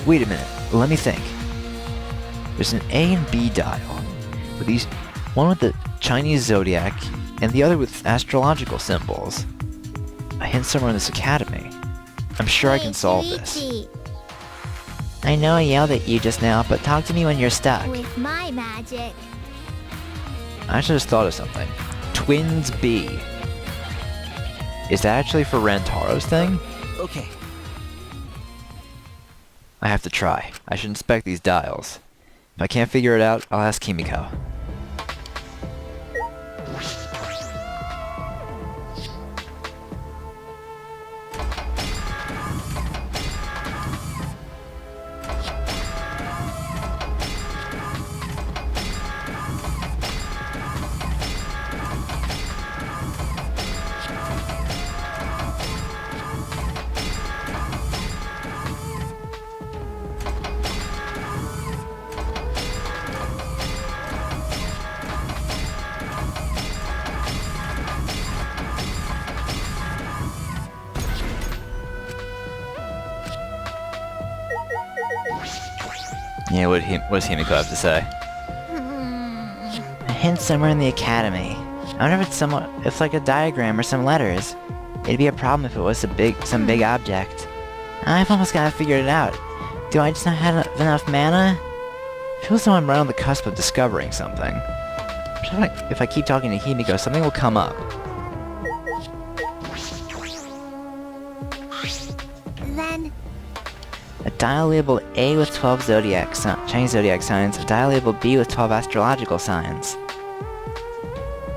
Wait a minute, let me think. There's an A and B dial. With these, one with the Chinese zodiac and the other with astrological symbols. A hint somewhere in this academy. I'm sure I can solve this. I know I yelled at you just now, but talk to me when you're stuck. With my magic. I just thought of something. Twins B. Is that actually for Rantaro's thing? Okay. I have to try. I should inspect these dials. If I can't figure it out, I'll ask Kimiko. Yeah, what does Himiko have to say? A hint somewhere in the academy. I wonder if it's like a diagram or some letters. It'd be a problem if it was some big object. I've almost got to figure it out. Do I just not have enough mana? Feels though I'm right on the cusp of discovering something. If I keep talking to Himiko, something will come up. Then. A dial labeled A with 12 Chinese zodiac signs, a dial labeled B with 12 astrological signs.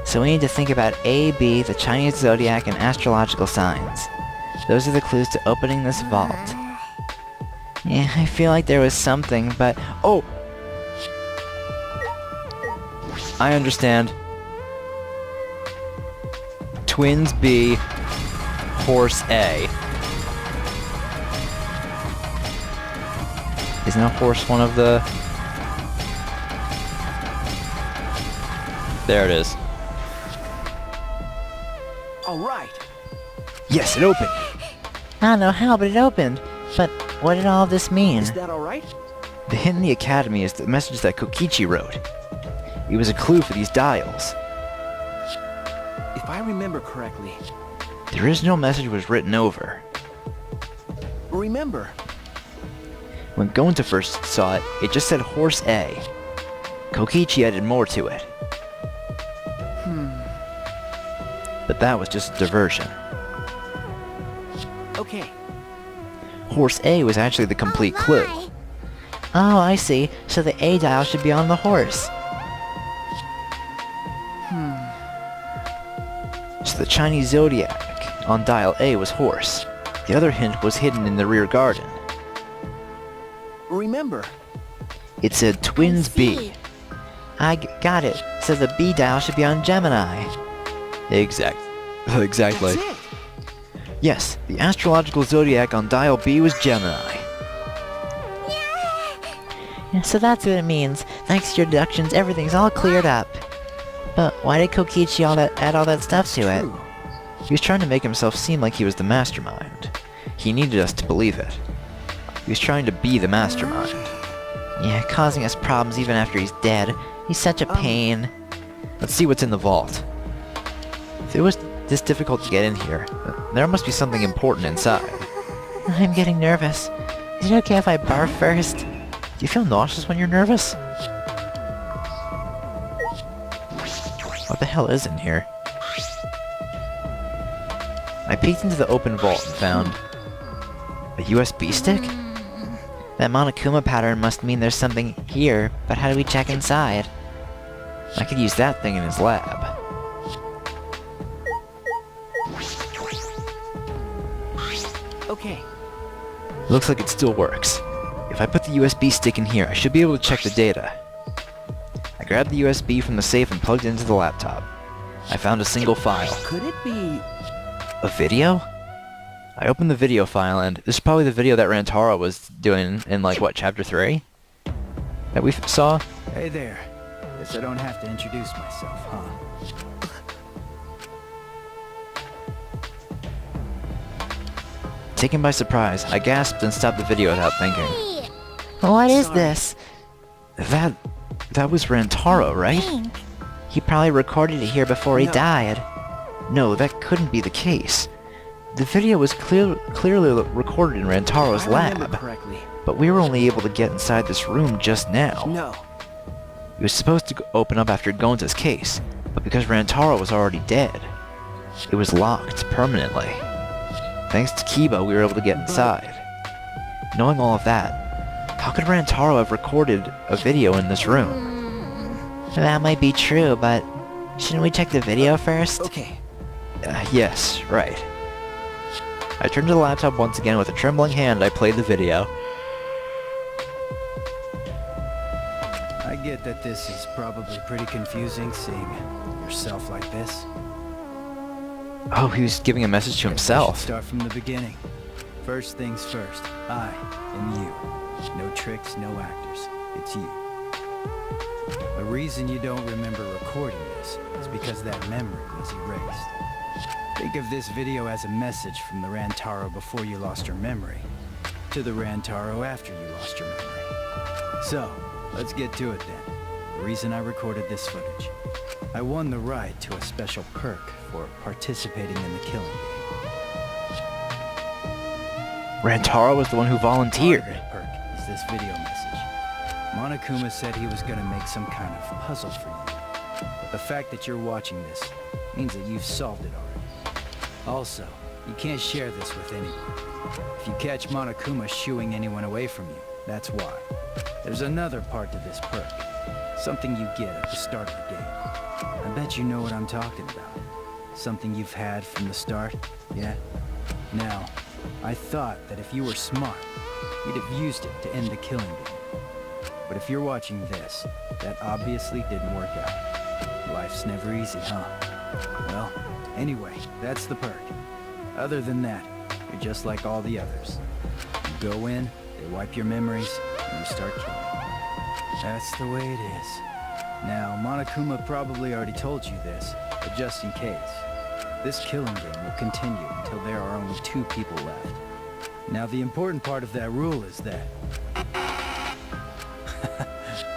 So we need to think about A, B, the Chinese zodiac, and astrological signs. Those are the clues to opening this vault. Yeah, I feel like there was something, but... Oh! I understand. Twins B, horse A. Isn't a horse one of the... There it is. All right. Yes, it opened! I don't know how, but it opened. But what did all of this mean? Is that all right? The hint in the academy is the message that Kokichi wrote. It was a clue for these dials. If I remember correctly. The original message was written over. Remember. When Gonta first saw it, it just said horse A. Kokichi added more to it. But that was just a diversion. Okay. Horse A was actually the complete clue. Oh, I see. So the A dial should be on the horse. So the Chinese zodiac on dial A was horse. The other hint was hidden in the rear garden. Remember. It said Twins B. I got it. So the B dial should be on Gemini. Exactly. That's it. Yes, the astrological zodiac on dial B was Gemini. Yeah, so that's what it means. Thanks to your deductions, everything's all cleared up. But why did Kokichi add all that stuff to it? He was trying to make himself seem like he was the mastermind. He needed us to believe it. He was trying to be the mastermind. Yeah, causing us problems even after he's dead. He's such a pain. Let's see what's in the vault. If it was this difficult to get in here, there must be something important inside. I'm getting nervous. Is it okay if I barf first? Do you feel nauseous when you're nervous? What the hell is in here? I peeked into the open vault and found a USB stick? That Monokuma pattern must mean there's something here, but how do we check inside? I could use that thing in his lab. Okay. Looks like it still works. If I put the USB stick in here, I should be able to check the data. I grabbed the USB from the safe and plugged it into the laptop. I found a single file. Could it be... A video? I opened the video file, and this is probably the video that Rantaro was doing in, like, what, Chapter 3? That we saw? Hey there. Guess I don't have to introduce myself, huh? Taken by surprise, I gasped and stopped the video without thinking. What is this? That was Rantaro, right? He probably recorded it here before he died. No, that couldn't be the case. The video was clearly recorded in Rantaro's lab, correctly. but we were only able to get inside this room just now. No. It was supposed to open up after Gonza's case, but because Rantaro was already dead, it was locked permanently. Thanks to Kiba, we were able to get inside. Knowing all of that, how could Rantaro have recorded a video in this room? That might be true, but shouldn't we check the video first? Okay. Yes, right. I turned to the laptop once again. With a trembling hand, I played the video. I get that this is probably pretty confusing, seeing yourself like this. Oh, he was giving a message to We should himself. start from the beginning. First things first. I am you. No tricks, no actors. It's you. The reason you don't remember recording this is because that memory was erased. Think of this video as a message from the Rantaro before you lost your memory to the Rantaro after you lost your memory. So, let's get to it then. The reason I recorded this footage. I won the right to a special perk for participating in the killing game. Rantaro was the one who volunteered. Part of that perk is this video message. Monokuma said he was gonna make some kind of puzzle for you. But the fact that you're watching this means that you've solved it already. Also, you can't share this with anyone. If you catch Monokuma shooing anyone away from you, that's why. There's another part to this perk. Something you get at the start of the game. I bet you know what I'm talking about. Something you've had from the start, yeah? Now, I thought that if you were smart, you'd have used it to end the killing game. But if you're watching this, that obviously didn't work out. Life's never easy, huh? Well, anyway, that's the perk. Other than that, you're just like all the others. You go in, they wipe your memories, and you start killing. That's the way it is. Now, Monokuma probably already told you this, but just in case, this killing game will continue until there are only 2 people left. Now, the important part of that rule is that...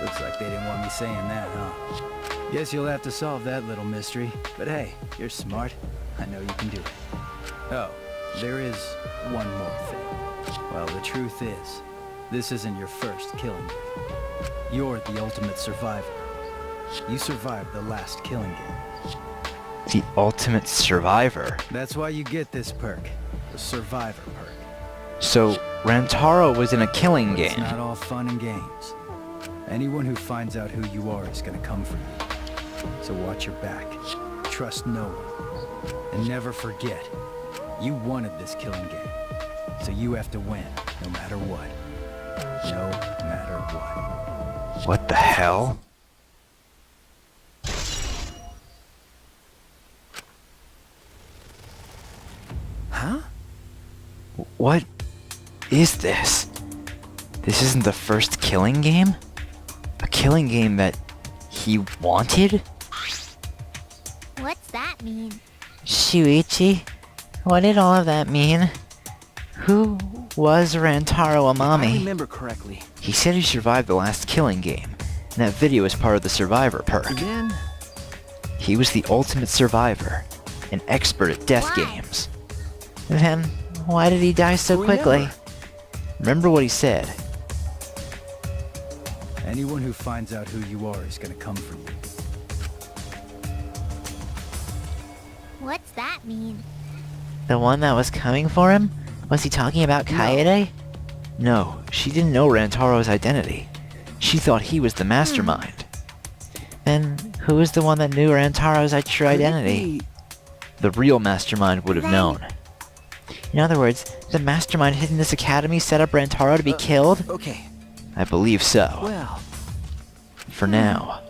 Looks like they didn't want me saying that, huh? Guess you'll have to solve that little mystery. But hey, you're smart. I know you can do it. Oh, there is one more thing. Well, the truth is, this isn't your first killing game. You're the ultimate survivor. You survived the last killing game. The ultimate survivor. That's why you get this perk, the survivor perk. So, Rantaro was in a killing But it's game. not all fun and games. Anyone who finds out who you are is gonna come for you. So watch your back. Trust no one. And never forget, you wanted this killing game. So you have to win, no matter what. No matter what. What the hell? Huh? What is this? This isn't the first killing game? A killing game that he wanted? What's that mean? Shuichi, what did all of that mean? Who was Rantaro If I Amami? remember correctly, He said he survived the last killing game, and that video is part of the survivor perk. Then, He was the ultimate survivor, an expert at death games. Then, why did he die so quickly? Remember what he said. Anyone who finds out who you are is gonna come for you. What's that mean? The one that was coming for him? Was he talking about Kaede? No, she didn't know Rantaro's identity. She thought he was the mastermind. Then, who was the one that knew Rantaro's true identity? The real mastermind would have known. In other words, the mastermind hidden in this academy set up Rantaro to be killed? okay, I believe so. well, For now.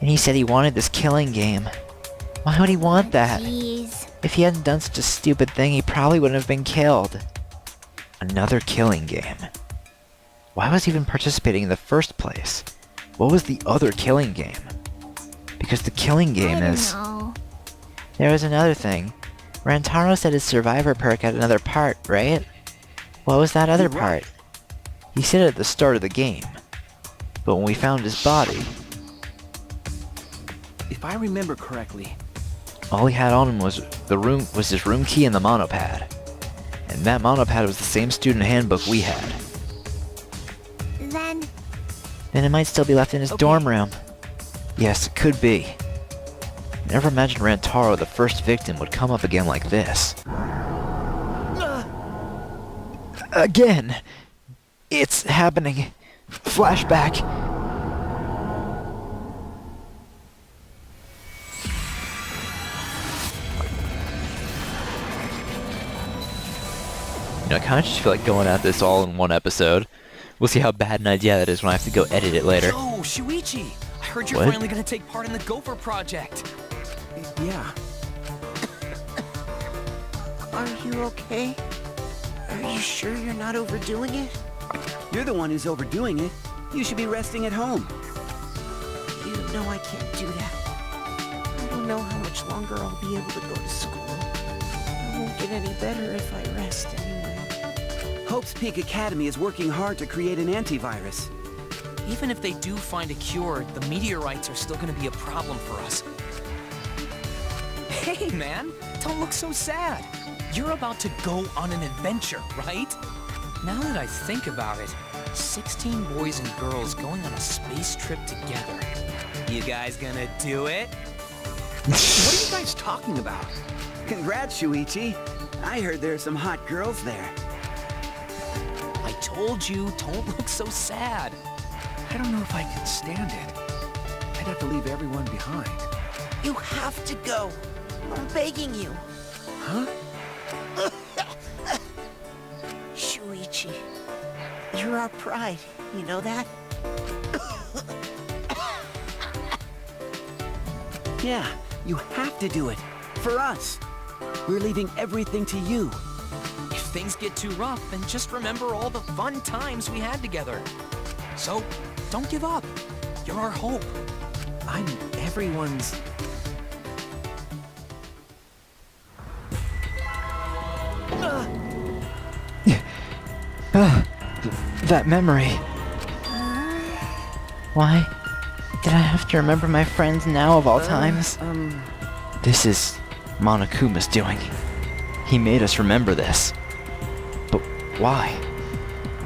And he said he wanted this killing game. Why would he want that? Jeez. If he hadn't done such a stupid thing, he probably wouldn't have been killed. Another killing game. Why was he even participating in the first place? What was the other killing game? Because the killing game I is... don't know. There was another thing. Rantaro said his survivor perk had another part, right? What was that other part? He said it at the start of the game. But when we found his body, if I remember correctly, all he had on him was his room key and the monopad. And that monopad was the same student handbook we had. Then it might still be left in his dorm room. Yes, it could be. Never imagined Rantaro, the first victim, would come up again like this. Again! It's happening. Flashback. You know, I kind of just feel like going at this all in one episode. We'll see how bad an idea that is when I have to go edit it later. Yo, Shuichi! I heard you're What? finally gonna take part in the Gopher project. yeah. Are you okay? Are you sure you're not overdoing it? You're the one who's overdoing it. You should be resting at home. You know I can't do that. I don't know how much longer I'll be able to go to school. I won't get any better if I rest anyway. Hope's Peak Academy is working hard to create an antivirus. Even if they do find a cure, the meteorites are still gonna be a problem for us. Hey, man! Don't look so sad! You're about to go on an adventure, right? Now that I think about it, 16 boys and girls going on a space trip together. You guys gonna do it? What are you guys talking about? Congrats, Shuichi. I heard there are some hot girls there. I told you, don't look so sad. I don't know if I can stand it. I'd have to leave everyone behind. You have to go. I'm begging you. Huh? Shuichi, you're our pride. You know that? Yeah, you have to do it. For us. We're leaving everything to you. If things get too rough, then just remember all the fun times we had together. So, don't give up. You're our hope. I'm everyone's... That memory. Why did I have to remember my friends now of all times? This is Monokuma's doing. He made us remember this. But why?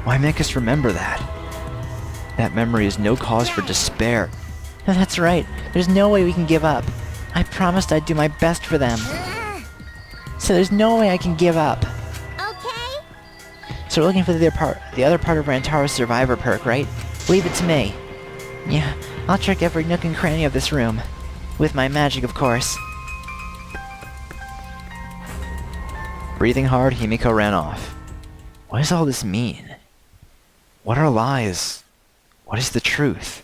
Why make us remember that? That memory is no cause for despair. That's right. There's no way we can give up. I promised I'd do my best for them. So there's no way I can give up. Okay? So we're looking for the other part of Rantaro's survivor perk, right? Leave it to me. Yeah, I'll check every nook and cranny of this room. With my magic, of course. Breathing hard, Himiko ran off. What does all this mean? What are lies? What is the truth?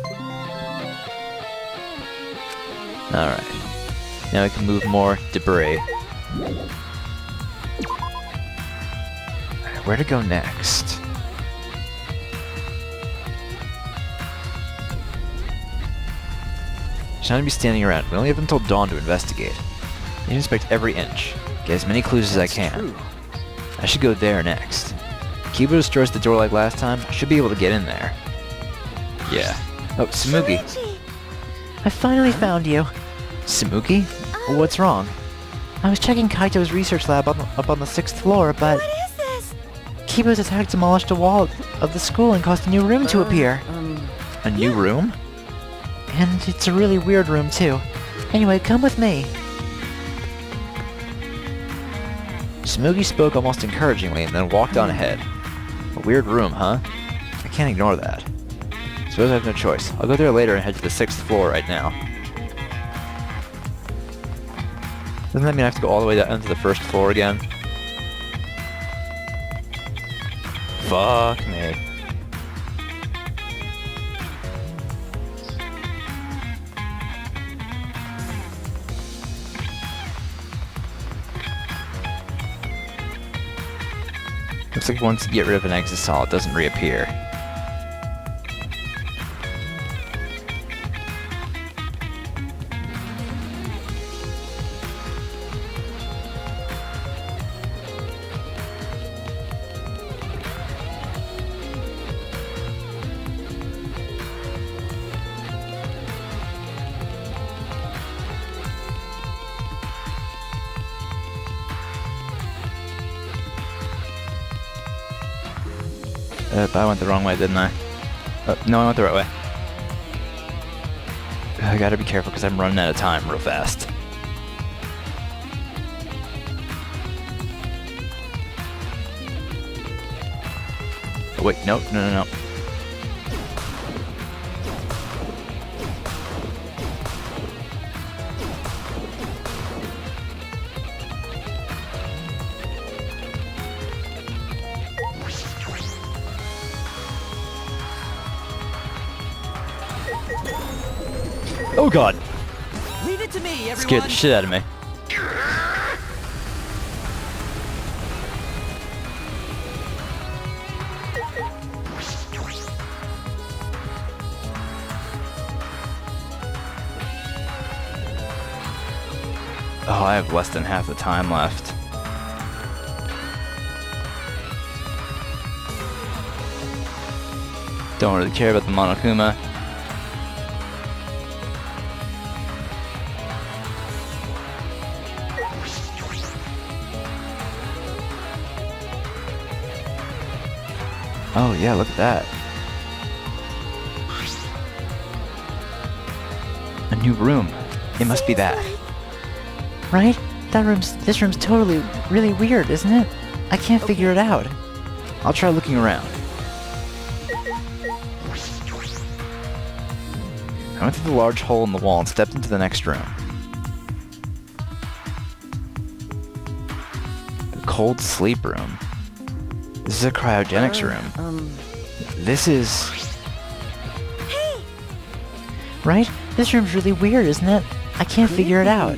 Alright. Now we can move more debris. Where to go next? Should not be standing around. We only have until dawn to investigate. I need to inspect every inch. Get as many clues as I can. True. I should go there next. Kiba destroys the door like last time, I should be able to get in there. Yeah. Oh, Tsumugi. I finally found you. Tsumugi? What's wrong? I was checking Kaito's research lab up on the 6th floor, but... What is this? Kiba's attack demolished a wall of the school and caused a new room to appear. A new room? And it's a really weird room, too. Anyway, come with me. Tsumugi spoke almost encouragingly and then walked on ahead. A weird room, huh? I can't ignore that. Suppose I have no choice. I'll go there later and head to the 6th floor right now. Doesn't that mean I have to go all the way down to the 1st floor again? Fuck me. Looks like once you get rid of an exisal, it doesn't reappear. I went the wrong way, didn't I? No, I went the right way. I gotta be careful because I'm running out of time real fast. Oh, wait, no. Oh god! Leave it to me, everyone. Scared the shit out of me. Oh, I have less than half the time left. Don't really care about the Monokuma. Oh yeah, look at that. A new room. It must be that. Right? This room's totally really weird, isn't it? I can't figure it out. I'll try looking around. I went through the large hole in the wall and stepped into the next room. The cold sleep room. This is a cryogenics room. This is... Hey! Right? This room's really weird, isn't it? I can't figure it out.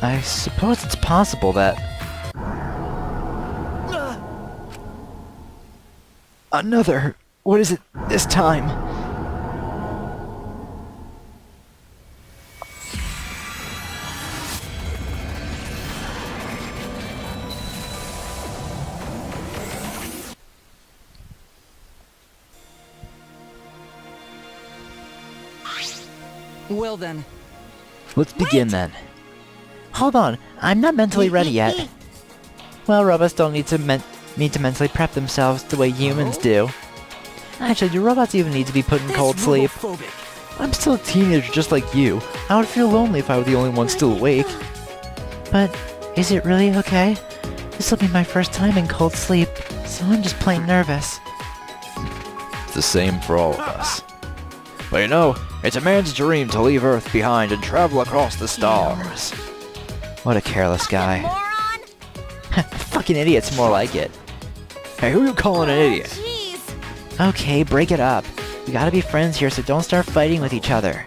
I suppose it's possible that... Another! What is it this time? Well then. Let's begin then. Hold on, I'm not mentally ready yet. Well, robots don't need to mentally prep themselves the way humans do. Actually, do robots even need to be put in cold sleep? I'm still a teenager just like you. I would feel lonely if I were the only one still awake. But, is it really okay? This will be my first time in cold sleep, so I'm just plain nervous. It's the same for all of us. But you know, it's a man's dream to leave Earth behind and travel across the stars. What a careless guy. Fucking idiot's more like it. Hey, who you calling an idiot? Jeez. Okay, break it up. We gotta be friends here, so don't start fighting with each other.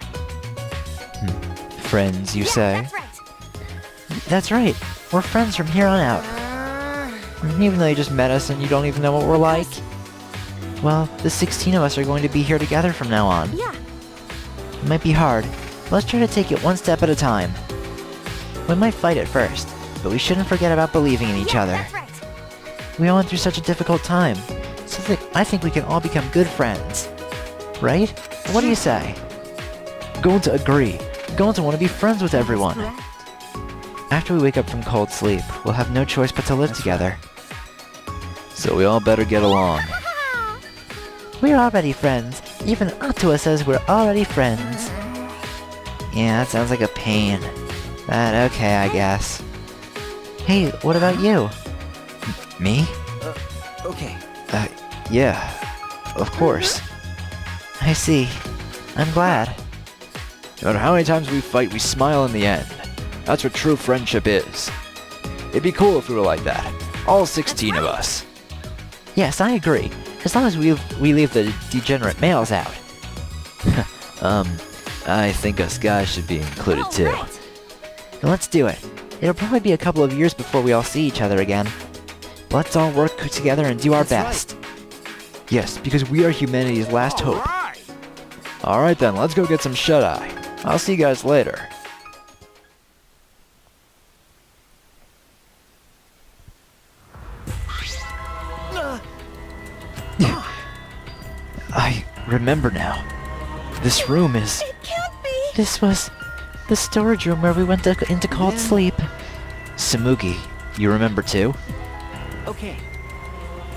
Friends, you say? That's right. That's right. We're friends from here on out. Even though you just met us and you don't even know what we're like. Well, the 16 of us are going to be here together from now on. Yeah. It might be hard. Let's try to take it one step at a time. We might fight at first, but we shouldn't forget about believing in each other. That's right. We all went through such a difficult time. I think we can all become good friends. Right? What do you say? I'm going to agree. I'm going to want to be friends with everyone. After we wake up from cold sleep, we'll have no choice but to live together. So we all better get along. We're already friends. Even Atua says we're already friends. Yeah, that sounds like a pain. But okay, I guess. Hey, what about you? Me? Okay. Yeah. Of course. I see. I'm glad. No matter how many times we fight, we smile in the end. That's what true friendship is. It'd be cool if we were like that. All 16 of us. Yes, I agree. As long as we leave the degenerate males out. I think us guys should be included too. Then let's do it. It'll probably be a couple of years before we all see each other again. Let's all work together and do our best. Yes, because we are humanity's last hope. Alright then, let's go get some shut-eye. I'll see you guys later. I remember now. This room is... It can't be! This was the storage room where we went into cold sleep. Samugi, you remember too? Okay.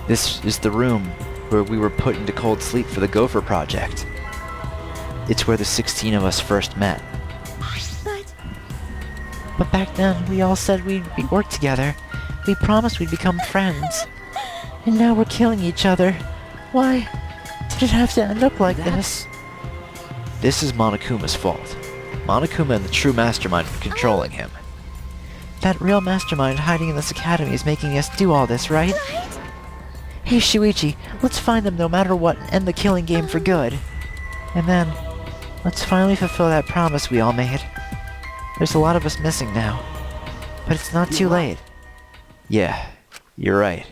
This is the room where we were put into cold sleep for the Gopher project. It's where the 16 of us first met. But back then, we all said we'd work together. We promised we'd become friends. And now we're killing each other. Why did it have to end up like this? This is Monokuma's fault. Monokuma and the true mastermind are controlling him. That real mastermind hiding in this academy is making us do all this, right? Hey Shuichi, let's find them no matter what and end the killing game for good. And then, let's finally fulfill that promise we all made. There's a lot of us missing now. But it's not too late. Yeah, you're right.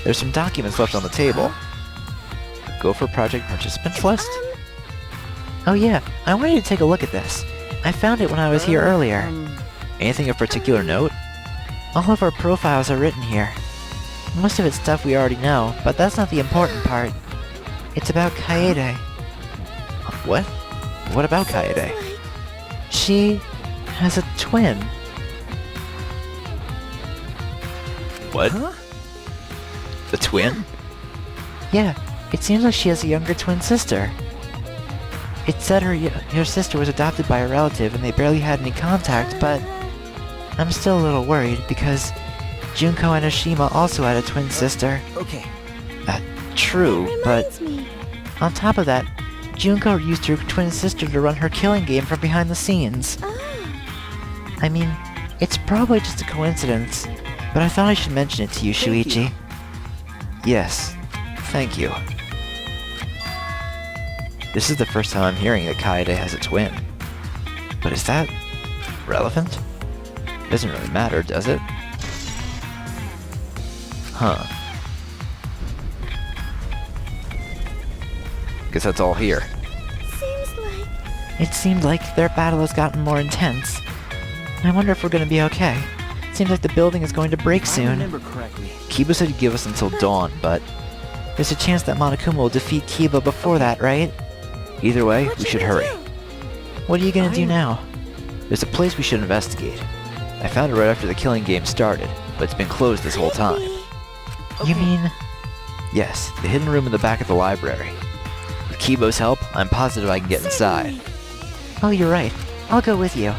There's some documents left on the table. Gopher Project Participants List? Oh yeah, I wanted you to take a look at this. I found it when I was here earlier. Anything of particular note? All of our profiles are written here. Most of it's stuff we already know, but that's not the important part. It's about Kaede. What? What about Kaede? She has a twin. What? Huh? The twin? Yeah, it seems like she has a younger twin sister. It said her sister was adopted by a relative and they barely had any contact, but I'm still a little worried because Junko and Oshima also had a twin sister. Okay. True, but on top of that, Junko used her twin sister to run her killing game from behind the scenes. I mean, it's probably just a coincidence, but I thought I should mention it to you, Shuichi. Yes, thank you. This is the first time I'm hearing that Kaede has a twin. But is that relevant? Doesn't really matter, does it? Huh. Guess that's all here. It seemed like their battle has gotten more intense. I wonder if we're gonna be okay. Seems like the building is going to break soon. I remember correctly. Kiba said he'd give us until dawn, but there's a chance that Monokuma will defeat Kiba before that, right? Either way, we should hurry. What are you gonna do now? There's a place we should investigate. I found it right after the killing game started, but it's been closed this whole time. You mean... Yes, the hidden room in the back of the library. With Kibo's help, I'm positive I can get inside. Oh, you're right. I'll go with you.